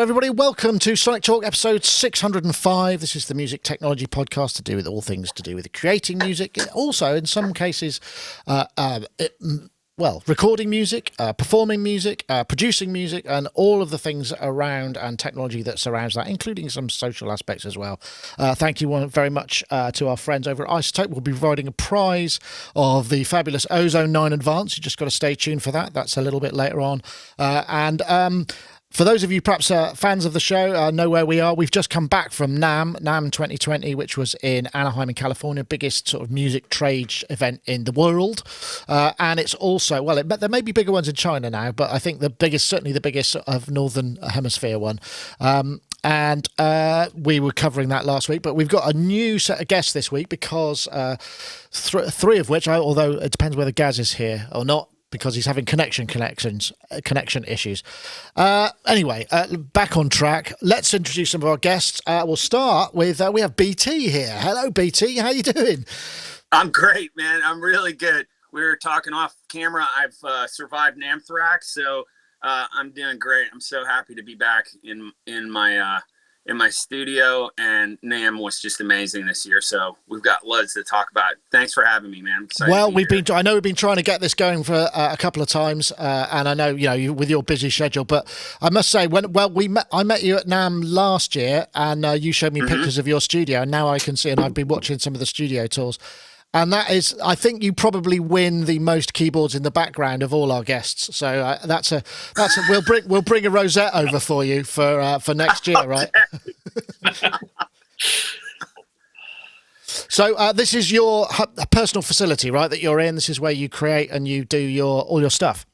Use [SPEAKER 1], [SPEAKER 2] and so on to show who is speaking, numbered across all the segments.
[SPEAKER 1] everybody. Welcome to Sonic Talk episode 605. This is the music technology podcast to do with all things to do with creating music. Also, in some cases, recording music, performing music, producing music, and all of the things around and technology that surrounds that, including some social aspects as well. Thank you very much to our friends over at iZotope. We'll be providing a prize of the fabulous Ozone 9 Advance. You just got to stay tuned for that. That's a little bit later on. For those of you perhaps fans of the show, know where we are. We've just come back from NAMM 2020, which was in Anaheim in California, biggest sort of music trade event in the world. And it's also, there may be bigger ones in China now, but I think certainly the biggest of Northern Hemisphere one. And we were covering that last week, but we've got a new set of guests this week because three of which, although it depends whether Gaz is here or not, because he's having connection issues. Anyway, back on track. Let's introduce some of our guests. We'll start with, we have BT here. Hello, BT. How you doing?
[SPEAKER 2] I'm great, man. I'm really good. We were talking off camera. I've survived Namthrax, so I'm doing great. I'm so happy to be back in my studio, and NAMM was just amazing this year. So we've got loads to talk about. Thanks for having me, man.
[SPEAKER 1] Well, I know we've been trying to get this going for a couple of times, and I know you with your busy schedule. But I must say, I met you at NAMM last year, and you showed me pictures of your studio, and now I can see, and I've been watching some of the studio tours. And that is, I think you probably win the most keyboards in the background of all our guests. So we'll bring a rosette over for you for next year, right? So this is your personal facility, right? That you're in. This is where you create and you do all your stuff.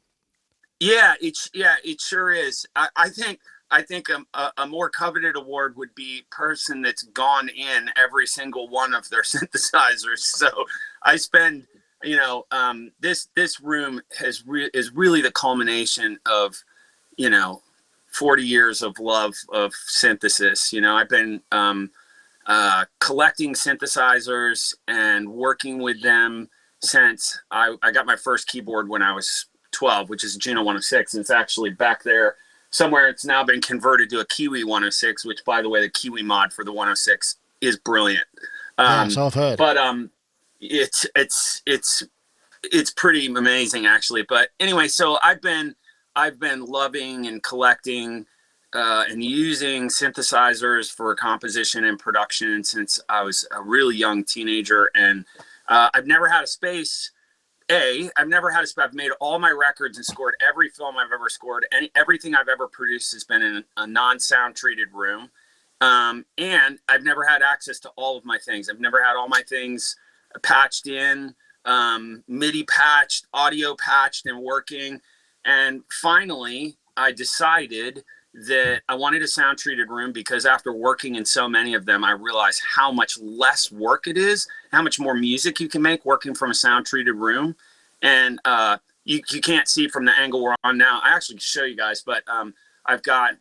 [SPEAKER 2] Yeah, it sure is. I think a more coveted award would be person that's gone in every single one of their synthesizers. So I spend, this room is really the culmination of, 40 years of love of synthesis. I've been collecting synthesizers and working with them since I got my first keyboard when I was 12, which is a Juno 106, and it's actually back there somewhere. It's now been converted to a Kiwi 106, which, by the way, the Kiwi mod for the 106 is brilliant.
[SPEAKER 1] Yes, I've heard.
[SPEAKER 2] But it's pretty amazing, actually. But anyway, so I've been loving and collecting and using synthesizers for composition and production since I was a really young teenager, and I've never had a space. I've made all my records and scored every film I've ever scored. Everything I've ever produced has been in a non-sound treated room. And I've never had access to all of my things. I've never had all my things patched in, MIDI patched, audio patched and working. And finally, I decided that I wanted a sound treated room because after working in so many of them, I realized how much less work it is, how much more music you can make working from a sound treated room. And you can't see from the angle we're on now. I actually can show you guys, but I've got,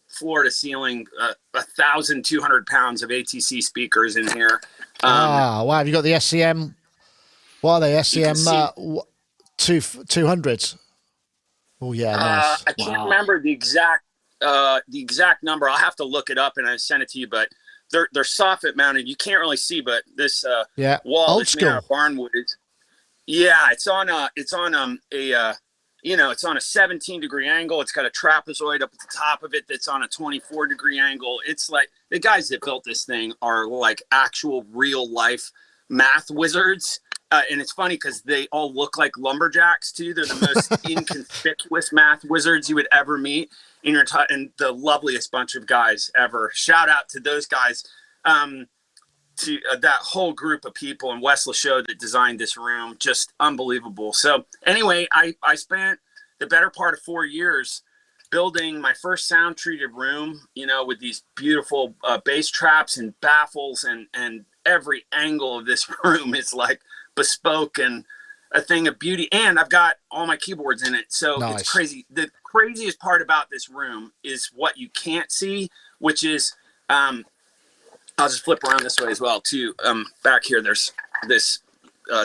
[SPEAKER 2] floor to ceiling, 1,200 pounds of ATC speakers in here.
[SPEAKER 1] Wow. Have you got the SCM? What are they? SCM 200s? Oh, yeah, nice.
[SPEAKER 2] I can't remember the exact number. I'll have to look it up and I send it to you, but they're soffit mounted. You can't really see, but this wall
[SPEAKER 1] old
[SPEAKER 2] is
[SPEAKER 1] school.
[SPEAKER 2] made out of barnwood. It's on a 17-degree angle. It's got a trapezoid up at the top of it that's on a 24-degree angle. It's like the guys that built this thing are like actual real life math wizards. And it's funny because they all look like lumberjacks too. They're the most inconspicuous math wizards you would ever meet. And the loveliest bunch of guys ever. Shout out to those guys, to that whole group of people in West Lascaux that designed this room. Just unbelievable. So anyway, I spent the better part of 4 years building my first sound treated room, with these beautiful bass traps and baffles, and every angle of this room is like bespoke and a thing of beauty. And I've got all my keyboards in it. So nice. It's crazy. The craziest part about this room is what you can't see, which is, I'll just flip around this way as well too. Back here, there's this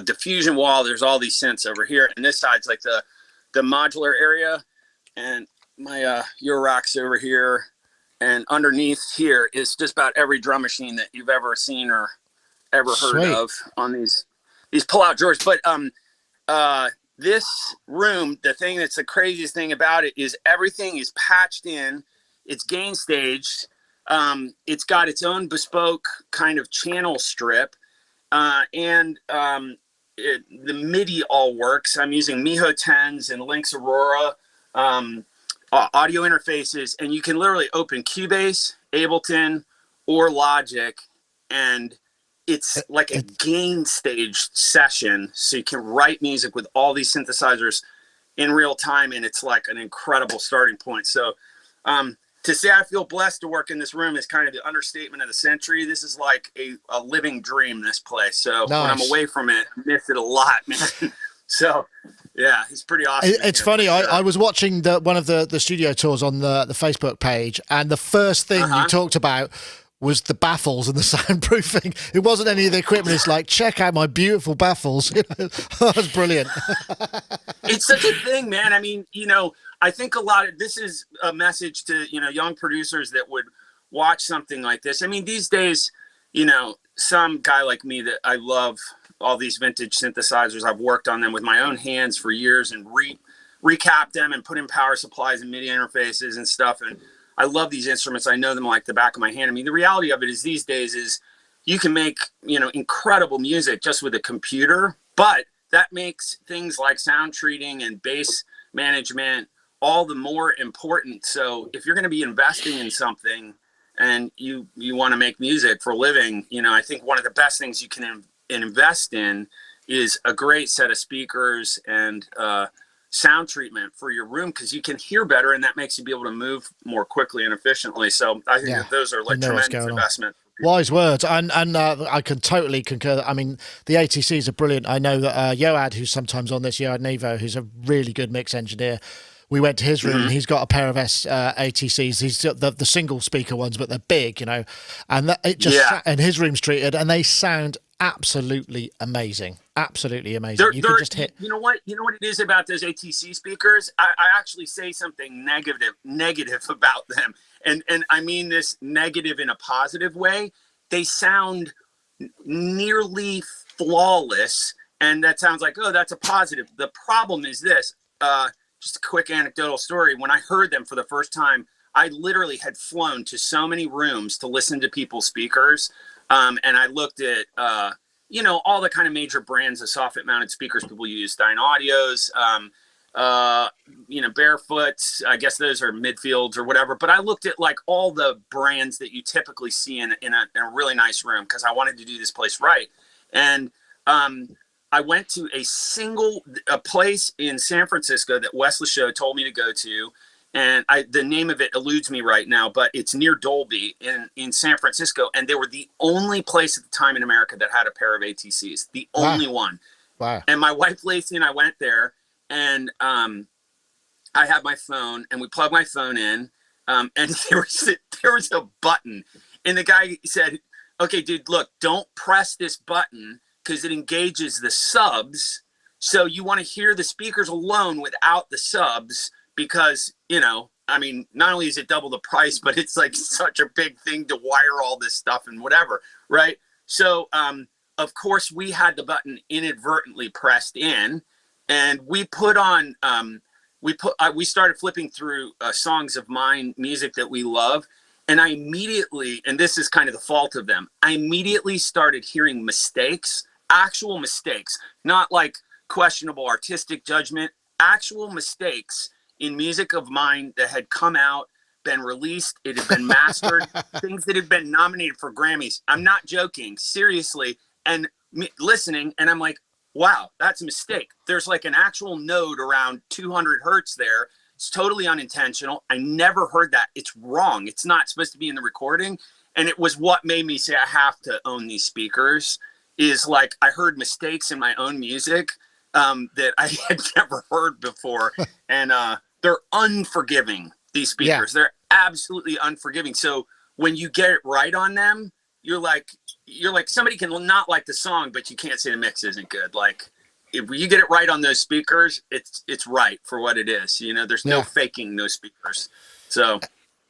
[SPEAKER 2] diffusion wall. There's all these synths over here. And this side's like the modular area. And my Eurorack's over here. and underneath here is just about every drum machine that you've ever seen or ever heard
[SPEAKER 1] Sweet.
[SPEAKER 2] of on these pull-out drawers. But this room, the thing that's the craziest thing about it is everything is patched in. It's gain staged. It's got its own bespoke kind of channel strip, and the MIDI all works. I'm using Miho 10s and Lynx Aurora audio interfaces, and you can literally open Cubase, Ableton, or Logic, and it's like a gain staged session, so you can write music with all these synthesizers in real time, and it's like an incredible starting point. So to say I feel blessed to work in this room is kind of the understatement of the century. This is like a living dream, this place. So when I'm away from it, I miss it a lot, man. So yeah, it's pretty awesome.
[SPEAKER 1] It's funny.
[SPEAKER 2] Sure.
[SPEAKER 1] I was watching one of the studio tours on the Facebook page, and the first thing you talked about was the baffles and the soundproofing. It wasn't any of the equipment. It's like, check out my beautiful baffles. That was brilliant.
[SPEAKER 2] It's such a thing, man. I mean, I think this is a message to, young producers that would watch something like this. I mean, these days, some guy like me that I love all these vintage synthesizers. I've worked on them with my own hands for years and recapped them and put in power supplies and MIDI interfaces and stuff. And I love these instruments. I know them like the back of my hand. I mean, the reality of it is these days is you can make, incredible music just with a computer, but that makes things like sound treating and bass management all the more important. So if you're going to be investing in something and you want to make music for a living, I think one of the best things you can invest in is a great set of speakers and sound treatment for your room, because you can hear better, and that makes you be able to move more quickly and efficiently. So I think that those are like tremendous investment.
[SPEAKER 1] Wise words, and I can totally concur. I mean, the ATCs are brilliant. I know that Yoad, who's sometimes on this, Yoad Nevo, who's a really good mix engineer, we went to his room and he's got a pair of ATCs. He's the single speaker ones, but they're big, and and his room's treated, and they sound absolutely amazing. Absolutely amazing. You can just hit.
[SPEAKER 2] You know what it is about those ATC speakers? I actually say something negative about them, and I mean this negative in a positive way. They sound nearly flawless, and that sounds like, oh, that's a positive. The problem is this. Just a quick anecdotal story. When I heard them for the first time, I literally had flown to so many rooms to listen to people's speakers. And I looked at, all the kind of major brands of soffit mounted speakers people use, Dyne Audios, Barefoots, I guess those are Midfields or whatever. But I looked at like all the brands that you typically see in a really nice room, because I wanted to do this place right. And I went to a place in San Francisco that Wes Lashow told me to go to. And the name of it eludes me right now, but it's near Dolby in San Francisco. And they were the only place at the time in America that had a pair of ATCs, the only one.
[SPEAKER 1] Wow.
[SPEAKER 2] And my wife, Lacey, and I went there, and I had my phone, and we plugged my phone in, and there was a button. And the guy said, okay, dude, look, don't press this button because it engages the subs. So you want to hear the speakers alone without the subs, because, I mean, not only is it double the price, but it's like such a big thing to wire all this stuff and whatever, right? So, of course, we had the button inadvertently pressed in, and we put on, we started flipping through songs of mine, music that we love, and I immediately, and this is kind of the fault of them, I immediately started hearing mistakes, actual mistakes, not like questionable artistic judgment, actual mistakes in music of mine that had come out, been released, it had been mastered, things that had been nominated for Grammys. I'm not joking, seriously. And listening, and I'm like, wow, that's a mistake. There's like an actual node around 200 hertz there. It's totally unintentional. I never heard that. It's wrong. It's not supposed to be in the recording. And it was what made me say I have to own these speakers, is like I heard mistakes in my own music that I had never heard before. And they're unforgiving, these speakers. Yeah. They're absolutely unforgiving. So when you get it right on them, you're like somebody can not like the song, but you can't say the mix isn't good. Like if you get it right on those speakers, it's right for what it is. There's no faking those speakers. So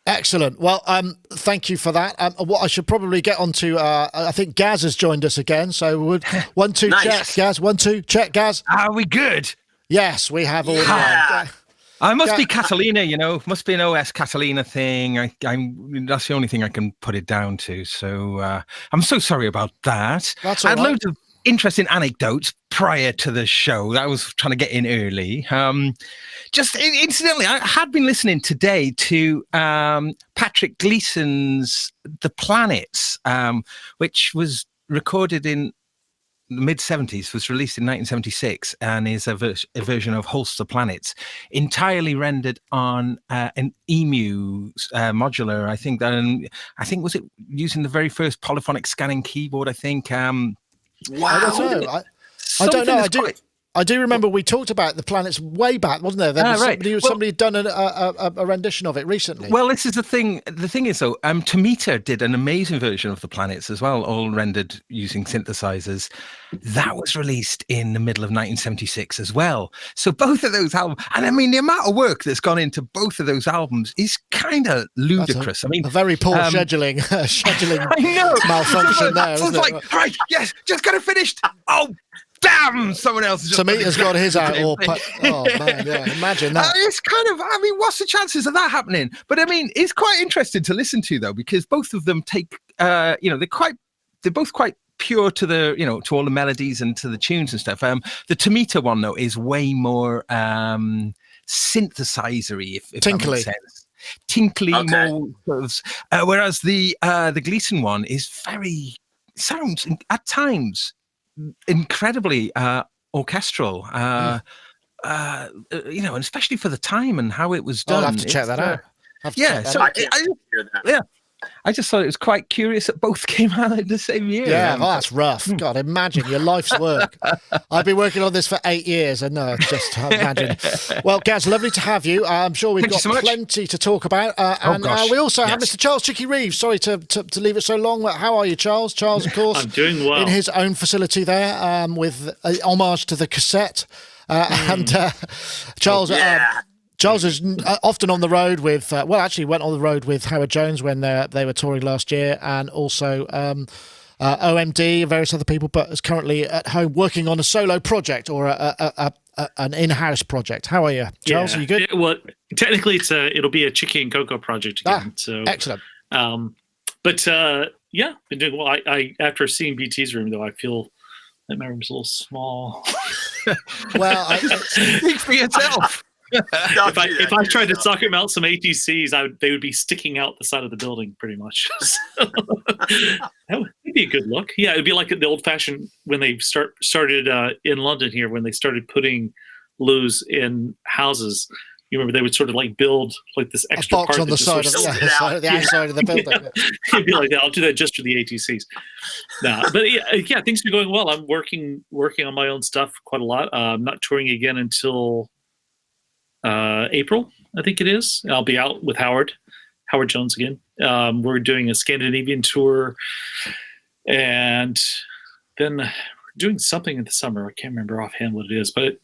[SPEAKER 1] Excellent. Well, thank you for that. What I should probably get on to, I think Gaz has joined us again. So would 1, 2,
[SPEAKER 2] Nice.
[SPEAKER 1] check, Gaz. 1, 2, check, Gaz.
[SPEAKER 3] Are we good?
[SPEAKER 1] Yes, we have all.
[SPEAKER 2] Yeah.
[SPEAKER 3] I must be Catalina, must be an OS Catalina thing. That's the only thing I can put it down to. So I'm so sorry about that.
[SPEAKER 1] That's
[SPEAKER 3] I
[SPEAKER 1] all
[SPEAKER 3] had
[SPEAKER 1] right.
[SPEAKER 3] loads of interesting anecdotes prior to the show. I was trying to get in early. Just incidentally, I had been listening today to Patrick Gleason's The Planets, which was recorded in the mid-70s, was released in 1976, and is a version of Holster Planets, entirely rendered on an EMU modular. I think was it using the very first polyphonic scanning keyboard? I think.
[SPEAKER 2] Wow.
[SPEAKER 1] I don't know. I don't know. I do remember we talked about The Planets way back, wasn't there? There was somebody had done a rendition of it recently.
[SPEAKER 3] Well, this is the thing. The thing is, though, to.BT did an amazing version of The Planets as well, all rendered using synthesizers. That was released in the middle of 1976 as well. So both of those albums, and I mean, the amount of work that's gone into both of those albums is kind of ludicrous.
[SPEAKER 1] A very poor scheduling
[SPEAKER 3] I know.
[SPEAKER 1] malfunction there.
[SPEAKER 3] It's like, right, yes, just got it finished. Oh, damn! Someone else.
[SPEAKER 1] To.BT's got his out. Oh man, yeah. Imagine that.
[SPEAKER 3] It's kind of. I mean, what's the chances of that happening? But I mean, it's quite interesting to listen to though, because both of them take. They're both quite pure to the, to all the melodies and to the tunes and stuff. The to.BT one though is way more synthesizer-y, if
[SPEAKER 1] Tinkly.
[SPEAKER 3] that makes sense. Tinkly,
[SPEAKER 2] Okay.
[SPEAKER 3] more sort of, whereas the Gleason one is sounds at times incredibly orchestral. And especially for the time and how it was done.
[SPEAKER 1] I'll have to check that out.
[SPEAKER 3] I just thought it was quite curious that both came out in the same year.
[SPEAKER 1] Yeah, that's rough. God, imagine your life's work. I've been working on this for 8 years, and no, just imagine. Well, Gaz, lovely to have you. I'm sure we've got plenty to talk about. We also have Mr. Charles Chicky Reeves. Sorry to leave it so long. But how are you, Charles? Charles, of course,
[SPEAKER 4] I'm doing well.
[SPEAKER 1] In his own facility there, with homage to the cassette. Charles. Charles is often on the road with, actually went on the road with Howard Jones when they were touring last year, and also OMD and various other people, but is currently at home working on a solo project or an in-house project. How are you, Charles? Are you good?
[SPEAKER 4] Well, technically it'll be a Chicky and Coco project again. So
[SPEAKER 1] excellent.
[SPEAKER 4] Been doing well. I after seeing BT's room though, I feel that my room's a little small.
[SPEAKER 1] Well,
[SPEAKER 3] speak for yourself.
[SPEAKER 4] If I tried to socket mount some ATCs, they would be sticking out the side of the building pretty much. So, that would be a good look. Yeah, it'd be like the old-fashioned when they started in London here, when they started putting loos in houses. You remember they would sort of like build like this extra
[SPEAKER 1] box
[SPEAKER 4] part
[SPEAKER 1] on the side of the outside of the building.
[SPEAKER 4] It'd be like that. I'll do that just for the ATCs. No, but yeah, things are going well. I'm working on my own stuff quite a lot. I'm not touring again until April, I think it is. I'll be out with Howard Jones again. We're doing a Scandinavian tour, and then we're doing something in the summer. I can't remember offhand what it is, but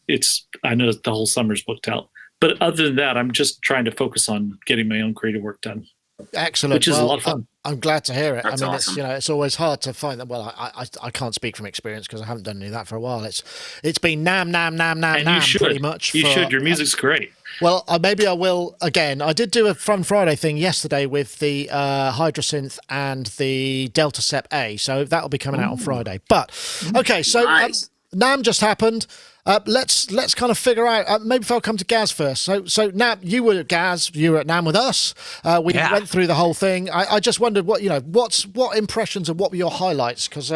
[SPEAKER 4] I know the whole summer's booked out. But other than that, I'm just trying to focus on getting my own creative work done.
[SPEAKER 1] Excellent.
[SPEAKER 4] Which is a lot of fun.
[SPEAKER 1] I'm glad to hear it.
[SPEAKER 2] That's awesome.
[SPEAKER 1] It's always hard to find that. Well, I can't speak from experience because I haven't done any of that for a while. It's been NAMMand pretty much.
[SPEAKER 4] You should. Your music's great.
[SPEAKER 1] Well, maybe I will again. I did do a Fun Friday thing yesterday with the Hydrasynth and the Delta Sep A, so that'll be coming out on Friday. But okay, so
[SPEAKER 2] Nice.
[SPEAKER 1] NAMM just happened. Let's kind of figure out. Maybe if I'll come to Gaz first. So NAMM, you were at NAMM with us. We went through the whole thing. I just wondered what impressions and what were your highlights, because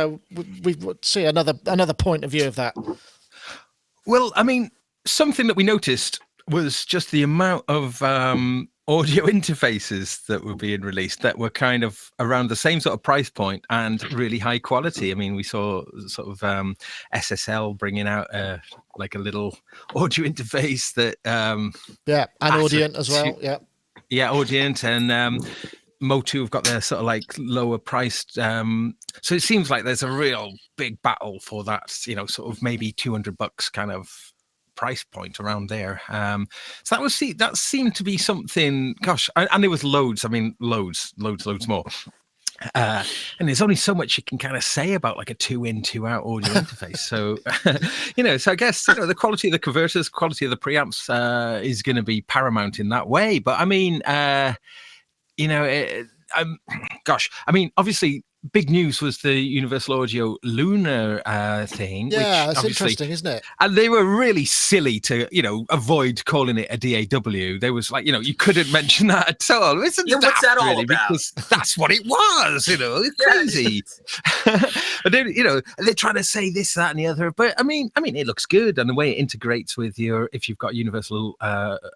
[SPEAKER 1] we see another point of view of that.
[SPEAKER 3] Well, I mean, something that we noticed was just the amount of audio interfaces that were being released that were kind of around the same sort of price point and really high quality. I mean, we saw sort of SSL bringing out like a little audio interface that and
[SPEAKER 1] Audient as well. Yeah,
[SPEAKER 3] Audient and Motu have got their sort of like lower priced. So it seems like there's a real big battle for that, sort of maybe $200 kind of price point around there. So that seemed to be something. Gosh, and there was loads. I mean, loads more. And there's only so much you can kind of say about like a 2-in, 2-out audio interface. So, so I guess, the quality of the converters, quality of the preamps is going to be paramount in that way. But I mean, obviously, big news was the Universal Audio Lunar thing.
[SPEAKER 1] Yeah,
[SPEAKER 3] which
[SPEAKER 1] that's interesting, isn't it?
[SPEAKER 3] And they were really silly to, avoid calling it a DAW. They was like, you couldn't mention that at all. What's
[SPEAKER 2] that all about?
[SPEAKER 3] Because that's what it was, it's crazy. But then, they're trying to say this, that, and the other. But I mean, it looks good, and the way it integrates with if you've got Universal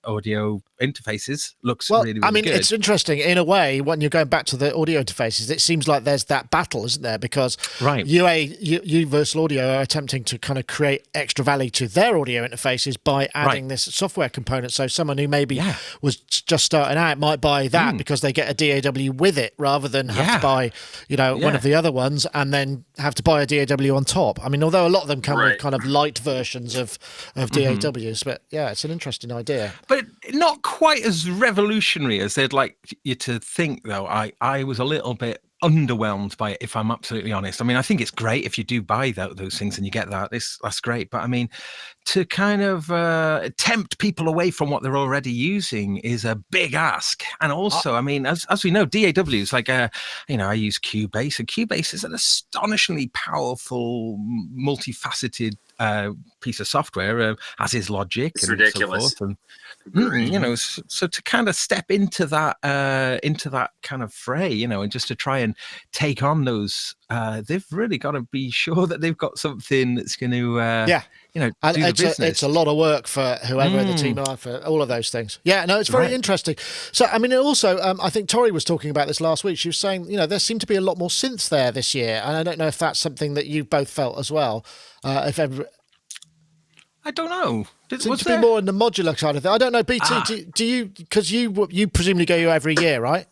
[SPEAKER 3] Audio interfaces, looks really, really good.
[SPEAKER 1] It's interesting in a way when you're going back to the audio interfaces. It seems like there's that battle, isn't there? Because Universal Audio are attempting to kind of create extra value to their audio interfaces by adding this software component. So someone who maybe was just starting out might buy that because they get a DAW with it, rather than have to buy, one of the other ones and then have to buy a DAW on top. I mean, although a lot of them come with kind of light versions of DAWs, but it's an interesting idea.
[SPEAKER 3] But not quite as revolutionary as they'd like you to think, though. I was a little bit underwhelmed by it, if I'm absolutely honest. I mean, I think it's great if you do buy those things and you get that's great. But I mean, to kind of tempt people away from what they're already using is a big ask. And also, I mean, as we know, DAWs, like, I use Cubase, and Cubase is an astonishingly powerful, multifaceted piece of software, as is Logic.
[SPEAKER 2] It's
[SPEAKER 3] and
[SPEAKER 2] ridiculous.
[SPEAKER 3] So forth. And so to kind of step into that kind of fray, and just to try and take on those, they've really got to be sure that they've got something that's going to and do the business.
[SPEAKER 1] It's a lot of work for whoever the team are for all of those things. Yeah, no, it's very interesting. So, I mean, also, I think Tori was talking about this last week. She was saying, there seemed to be a lot more synths there this year, and I don't know if that's something that you both felt as well. I
[SPEAKER 3] don't know.
[SPEAKER 1] Seems to be more in the modular side of it. I don't know, BT, do you, because you presumably go every year, right?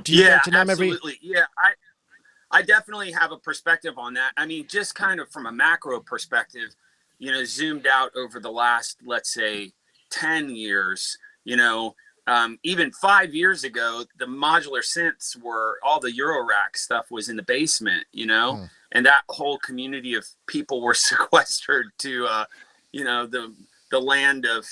[SPEAKER 1] Do you go to NAMM
[SPEAKER 2] absolutely. Yeah, I definitely have a perspective on that. I mean, just kind of from a macro perspective, zoomed out over the last, let's say, 10 years, even 5 years ago, the modular synths were, all the Eurorack stuff was in the basement, and that whole community of people were sequestered to, the land of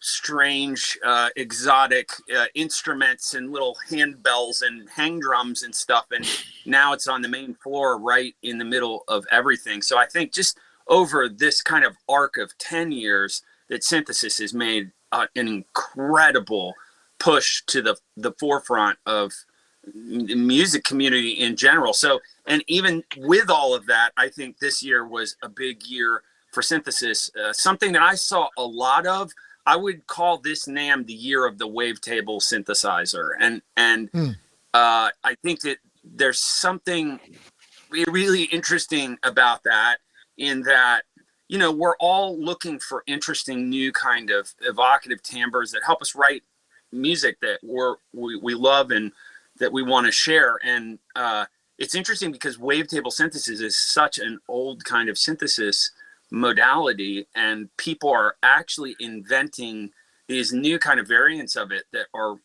[SPEAKER 2] strange, exotic instruments and little handbells and hang drums and stuff. And now it's on the main floor, right in the middle of everything. So I think just over this kind of arc of 10 years that synthesis has made an incredible push to the forefront of the music community in general. So, and even with all of that, I think this year was a big year for synthesis. Something that I saw a lot of, I would call this NAMM the year of the Wavetable synthesizer. And I think that there's something really interesting about that, in that, we're all looking for interesting new kind of evocative timbres that help us write music that we love and that we want to share. And it's interesting because wavetable synthesis is such an old kind of synthesis modality, and people are actually inventing these new kind of variants of it that are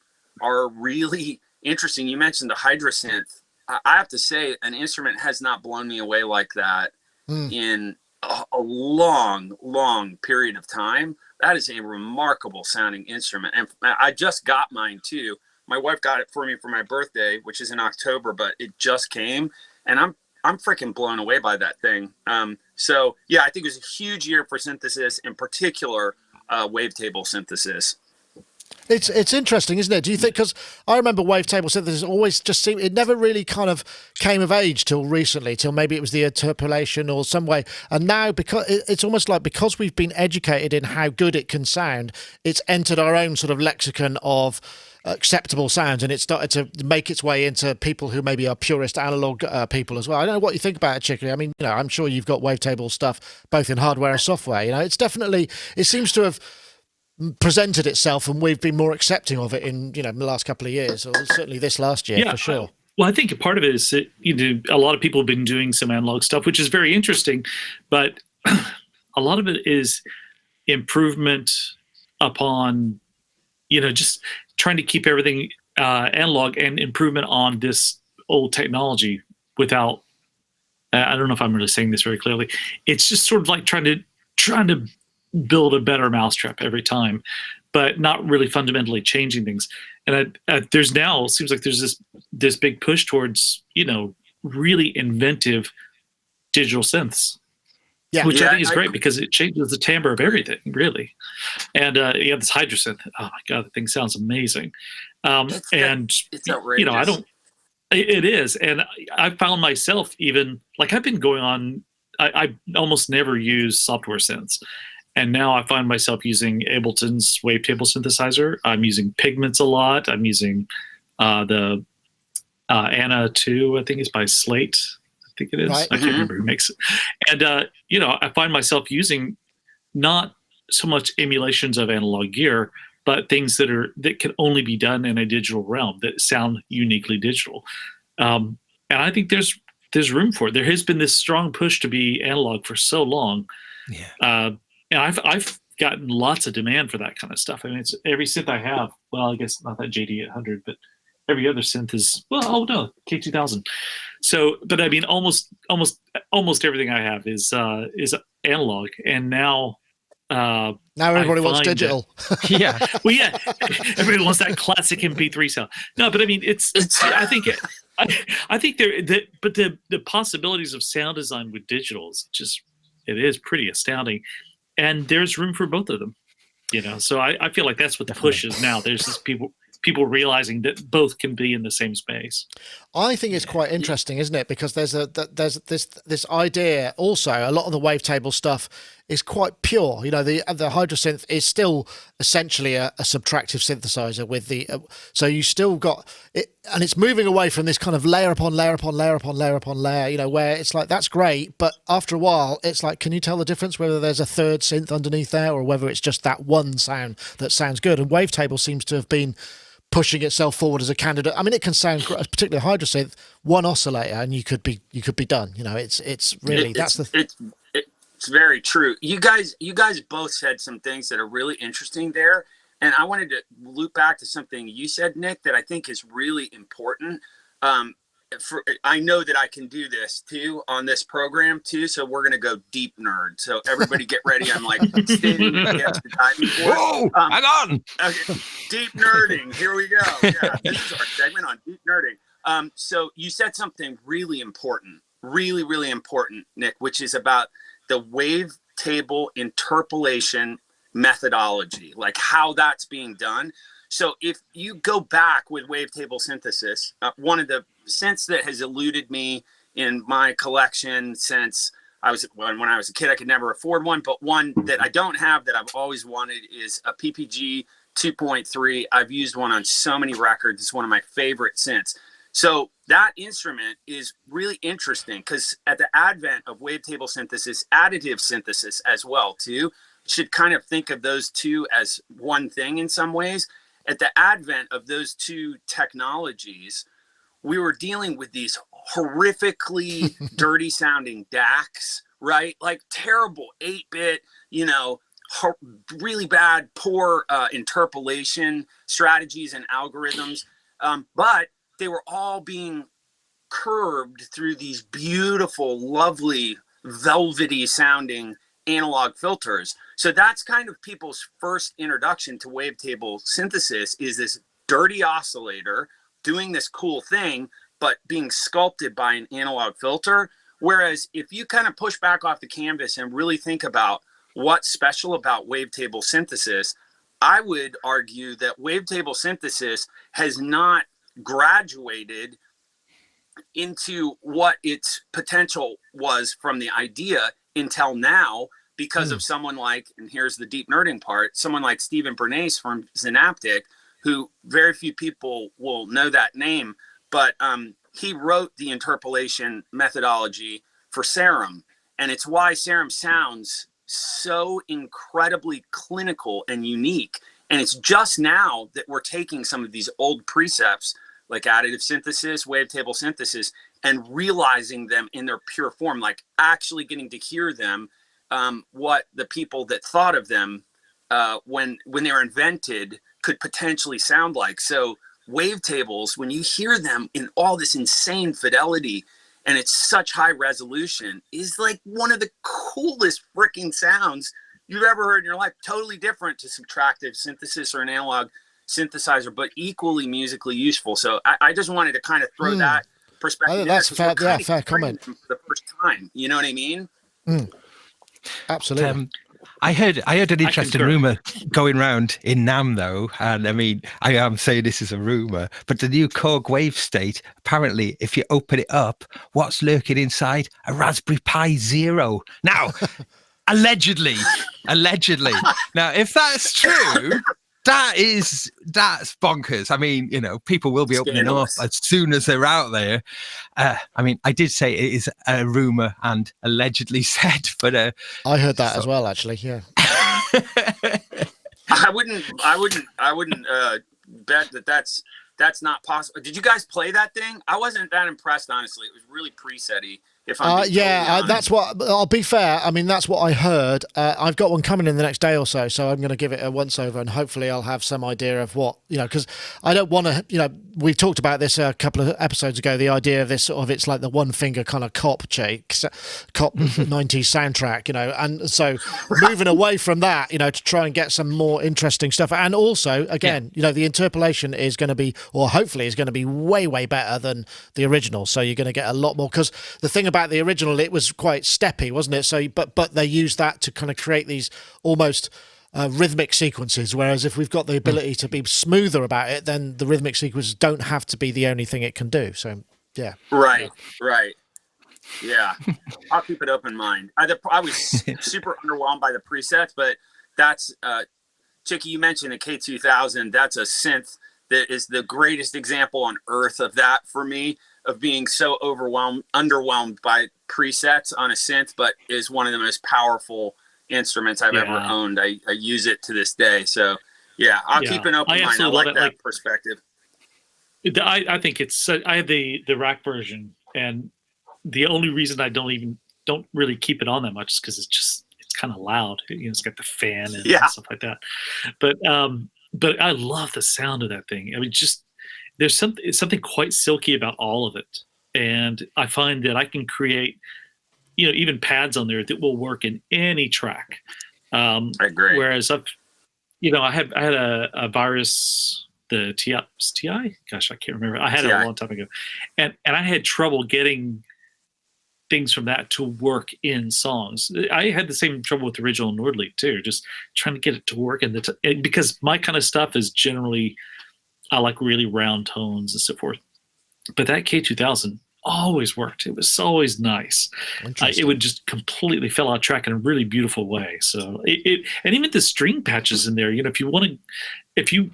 [SPEAKER 2] really interesting. You mentioned the Hydrasynth. I have to say, an instrument has not blown me away like that in a long period of time. That is a remarkable sounding instrument, and I just got mine too. My wife got it for me for my birthday, which is in October, but it just came, and I'm freaking blown away by that thing. So yeah, I think it was a huge year for synthesis, in particular, wavetable synthesis.
[SPEAKER 1] It's interesting, isn't it? Do you think, because I remember wavetable synthesis always just seemed, it never really kind of came of age till recently, till maybe it was the interpolation or some way. And now, because it's almost like, because we've been educated in how good it can sound, it's entered our own sort of lexicon of acceptable sounds, and it started to make its way into people who maybe are purist analog people as well. I don't know what you think about it, Chicory. I mean, I'm sure you've got wavetable stuff both in hardware and software. It's definitely, it seems to have presented itself, and we've been more accepting of it in the last couple of years, or certainly this last year, for sure.
[SPEAKER 4] Well, I think a part of it is that a lot of people have been doing some analog stuff, which is very interesting, but a lot of it is improvement upon, just trying to keep everything analog, and improvement on this old technology without, I don't know if I'm really saying this very clearly. It's just sort of like trying to build a better mousetrap every time, but not really fundamentally changing things. And there's now, it seems like there's this big push towards, really inventive digital synths.
[SPEAKER 1] Yeah.
[SPEAKER 4] Which I think is great, because it changes the timbre of everything, really. And you have this Hydrosynth. Oh my God, the thing sounds amazing.
[SPEAKER 2] It's outrageous.
[SPEAKER 4] It is. And I found myself even, like, I've been going on, I almost never use software synths. And now I find myself using Ableton's Wavetable synthesizer. I'm using Pigments a lot. I'm using the Anna 2, I think is by Slate. I think it is.
[SPEAKER 1] Right.
[SPEAKER 4] I can't remember who makes it. And, I find myself using not so much emulations of analog gear, but things that can only be done in a digital realm that sound uniquely digital. And I think there's room for it. There has been this strong push to be analog for so long.
[SPEAKER 3] Yeah.
[SPEAKER 4] And I've gotten lots of demand for that kind of stuff. I mean, it's every synth I have. Well, I guess not that JD800, but every other synth is, K2000. So, but I mean, almost everything I have is analog, and now
[SPEAKER 1] everybody wants digital.
[SPEAKER 3] Yeah.
[SPEAKER 4] Well, yeah, everybody wants that classic MP3 sound. No, but I mean, it's I think but the possibilities of sound design with digital is just, it is pretty astounding, and there's room for both of them. So I feel like that's what the push is now. There's just people realizing that both can be in the same space.
[SPEAKER 1] I think it's quite interesting, isn't it? Because there's this idea also. A lot of the Wavetable stuff is quite pure. The Hydrosynth is still essentially a subtractive synthesizer with the so you still got it, and it's moving away from this kind of layer upon layer upon layer upon layer upon layer. Where it's like, that's great, but after a while, it's like, can you tell the difference whether there's a third synth underneath there or whether it's just that one sound that sounds good? And Wavetable seems to have been pushing itself forward as a candidate. I mean, it can sound, particularly Hydrosynth, one oscillator, and you could be done. It's really
[SPEAKER 2] it's very true. You guys both said some things that are really interesting there, and I wanted to loop back to something you said, Nick, that I think is really important. I know that I can do this too on this program too, so we're gonna go deep nerd. So everybody get ready. I'm like standing the extra diving board.
[SPEAKER 3] Whoa, hang on.
[SPEAKER 2] Okay, deep nerding. Here we go. Yeah, this is our segment on deep nerding. So you said something really important, really important, Nick, which is about the wavetable interpolation methodology, like how that's being done. So if you go back with wavetable synthesis, one of the synths that has eluded me in my collection since when I was a kid, I could never afford one, but one that I don't have that I've always wanted is a PPG 2.3. I've used one on so many records. It's one of my favorite synths. So that instrument is really interesting because at the advent of wavetable synthesis, additive synthesis as well too, should kind of think of those two as one thing in some ways. At the advent of those two technologies, we were dealing with these horrifically dirty sounding DACs, right? Like terrible 8-bit, really bad, poor interpolation strategies and algorithms. But they were all being curbed through these beautiful, lovely, velvety sounding analog filters. So that's kind of people's first introduction to wavetable synthesis, is this dirty oscillator doing this cool thing, but being sculpted by an analog filter. Whereas if you kind of push back off the canvas and really think about what's special about wavetable synthesis, I would argue that wavetable synthesis has not graduated into what its potential was from the idea until now, because of someone like, and here's the deep nerding part, someone like Stephen Bernays from Synaptic, who very few people will know that name, but he wrote the interpolation methodology for Serum. And it's why Serum sounds so incredibly clinical and unique. And it's just now that we're taking some of these old precepts like additive synthesis, wavetable synthesis, and realizing them in their pure form, like actually getting to hear them what the people that thought of them when they were invented could potentially sound like. So Wavetables, when you hear them in all this insane fidelity and it's such high resolution, is like one of the coolest freaking sounds you've ever heard in your life. Totally different to subtractive synthesis or an analog synthesizer, but equally musically useful. So I just wanted to kind of throw that perspective.
[SPEAKER 1] I think that's fair. Yeah, fair comment.
[SPEAKER 2] For the first time, you know what I mean?
[SPEAKER 1] Absolutely.
[SPEAKER 3] I heard an interesting rumor going around in NAMM though, and I mean, I am saying this is a rumor, but the new Korg Wave State, apparently, if you open it up, what's lurking inside? A Raspberry Pi Zero. Now, allegedly. Now, if that's true, that's bonkers. I mean, you know, people will be opening up as soon as they're out there. I mean, I did say it is a rumor and allegedly said, but
[SPEAKER 1] I heard that as well, actually. Yeah.
[SPEAKER 2] I wouldn't bet that's not possible. Did you guys play that thing? I wasn't that impressed, honestly. It was really preset-y. That's what, I'll be fair, I mean, that's what I heard. I've got one coming in the next day or so I'm going to give it a once over, and hopefully I'll have some idea of what, you know, because I don't want to, you know, we talked about this a couple of episodes ago, the idea of this sort of, it's like the one finger kind of cop 90s soundtrack, you know, and so moving away from that, you know, to try and get some more interesting stuff. And also, again, you know, the interpolation is going to be, or hopefully is going to be way, way better than the original. So you're going to get a lot more, because the thing about the original, it was quite steppy, wasn't it? So, but they used that to kind of create these almost rhythmic sequences. Whereas if we've got the ability to be smoother about it, then the rhythmic sequences don't have to be the only thing it can do. So, yeah. Right. Yeah, I'll keep it open mind. I was super underwhelmed by the presets, but that's Chicky. You mentioned the K2000. That's a synth that is the greatest example on earth of that for me, of being so underwhelmed by presets on a synth, but is one of the most powerful instruments I've ever owned. I use it to this day. So yeah, I'll keep an open mind. I like that perspective.
[SPEAKER 4] I think I have the rack version, and the only reason I don't really keep it on that much is because it's kind of loud. You know, it's got the fan and stuff like that. But I love the sound of that thing. I mean, just there's something quite silky about all of it, and I find that I can create, you know, even pads on there that will work in any track.
[SPEAKER 2] I agree.
[SPEAKER 4] Whereas I had a Virus, the TI. Gosh, I can't remember. I had it a long time ago, and I had trouble getting things from that to work in songs. I had the same trouble with the original Nordlieb too, just trying to get it to work because my kind of stuff is generally, I like really round tones and so forth. But that K2000 always worked. It was always nice. It would just completely fell out of track in a really beautiful way. So and even the string patches in there, you know, if you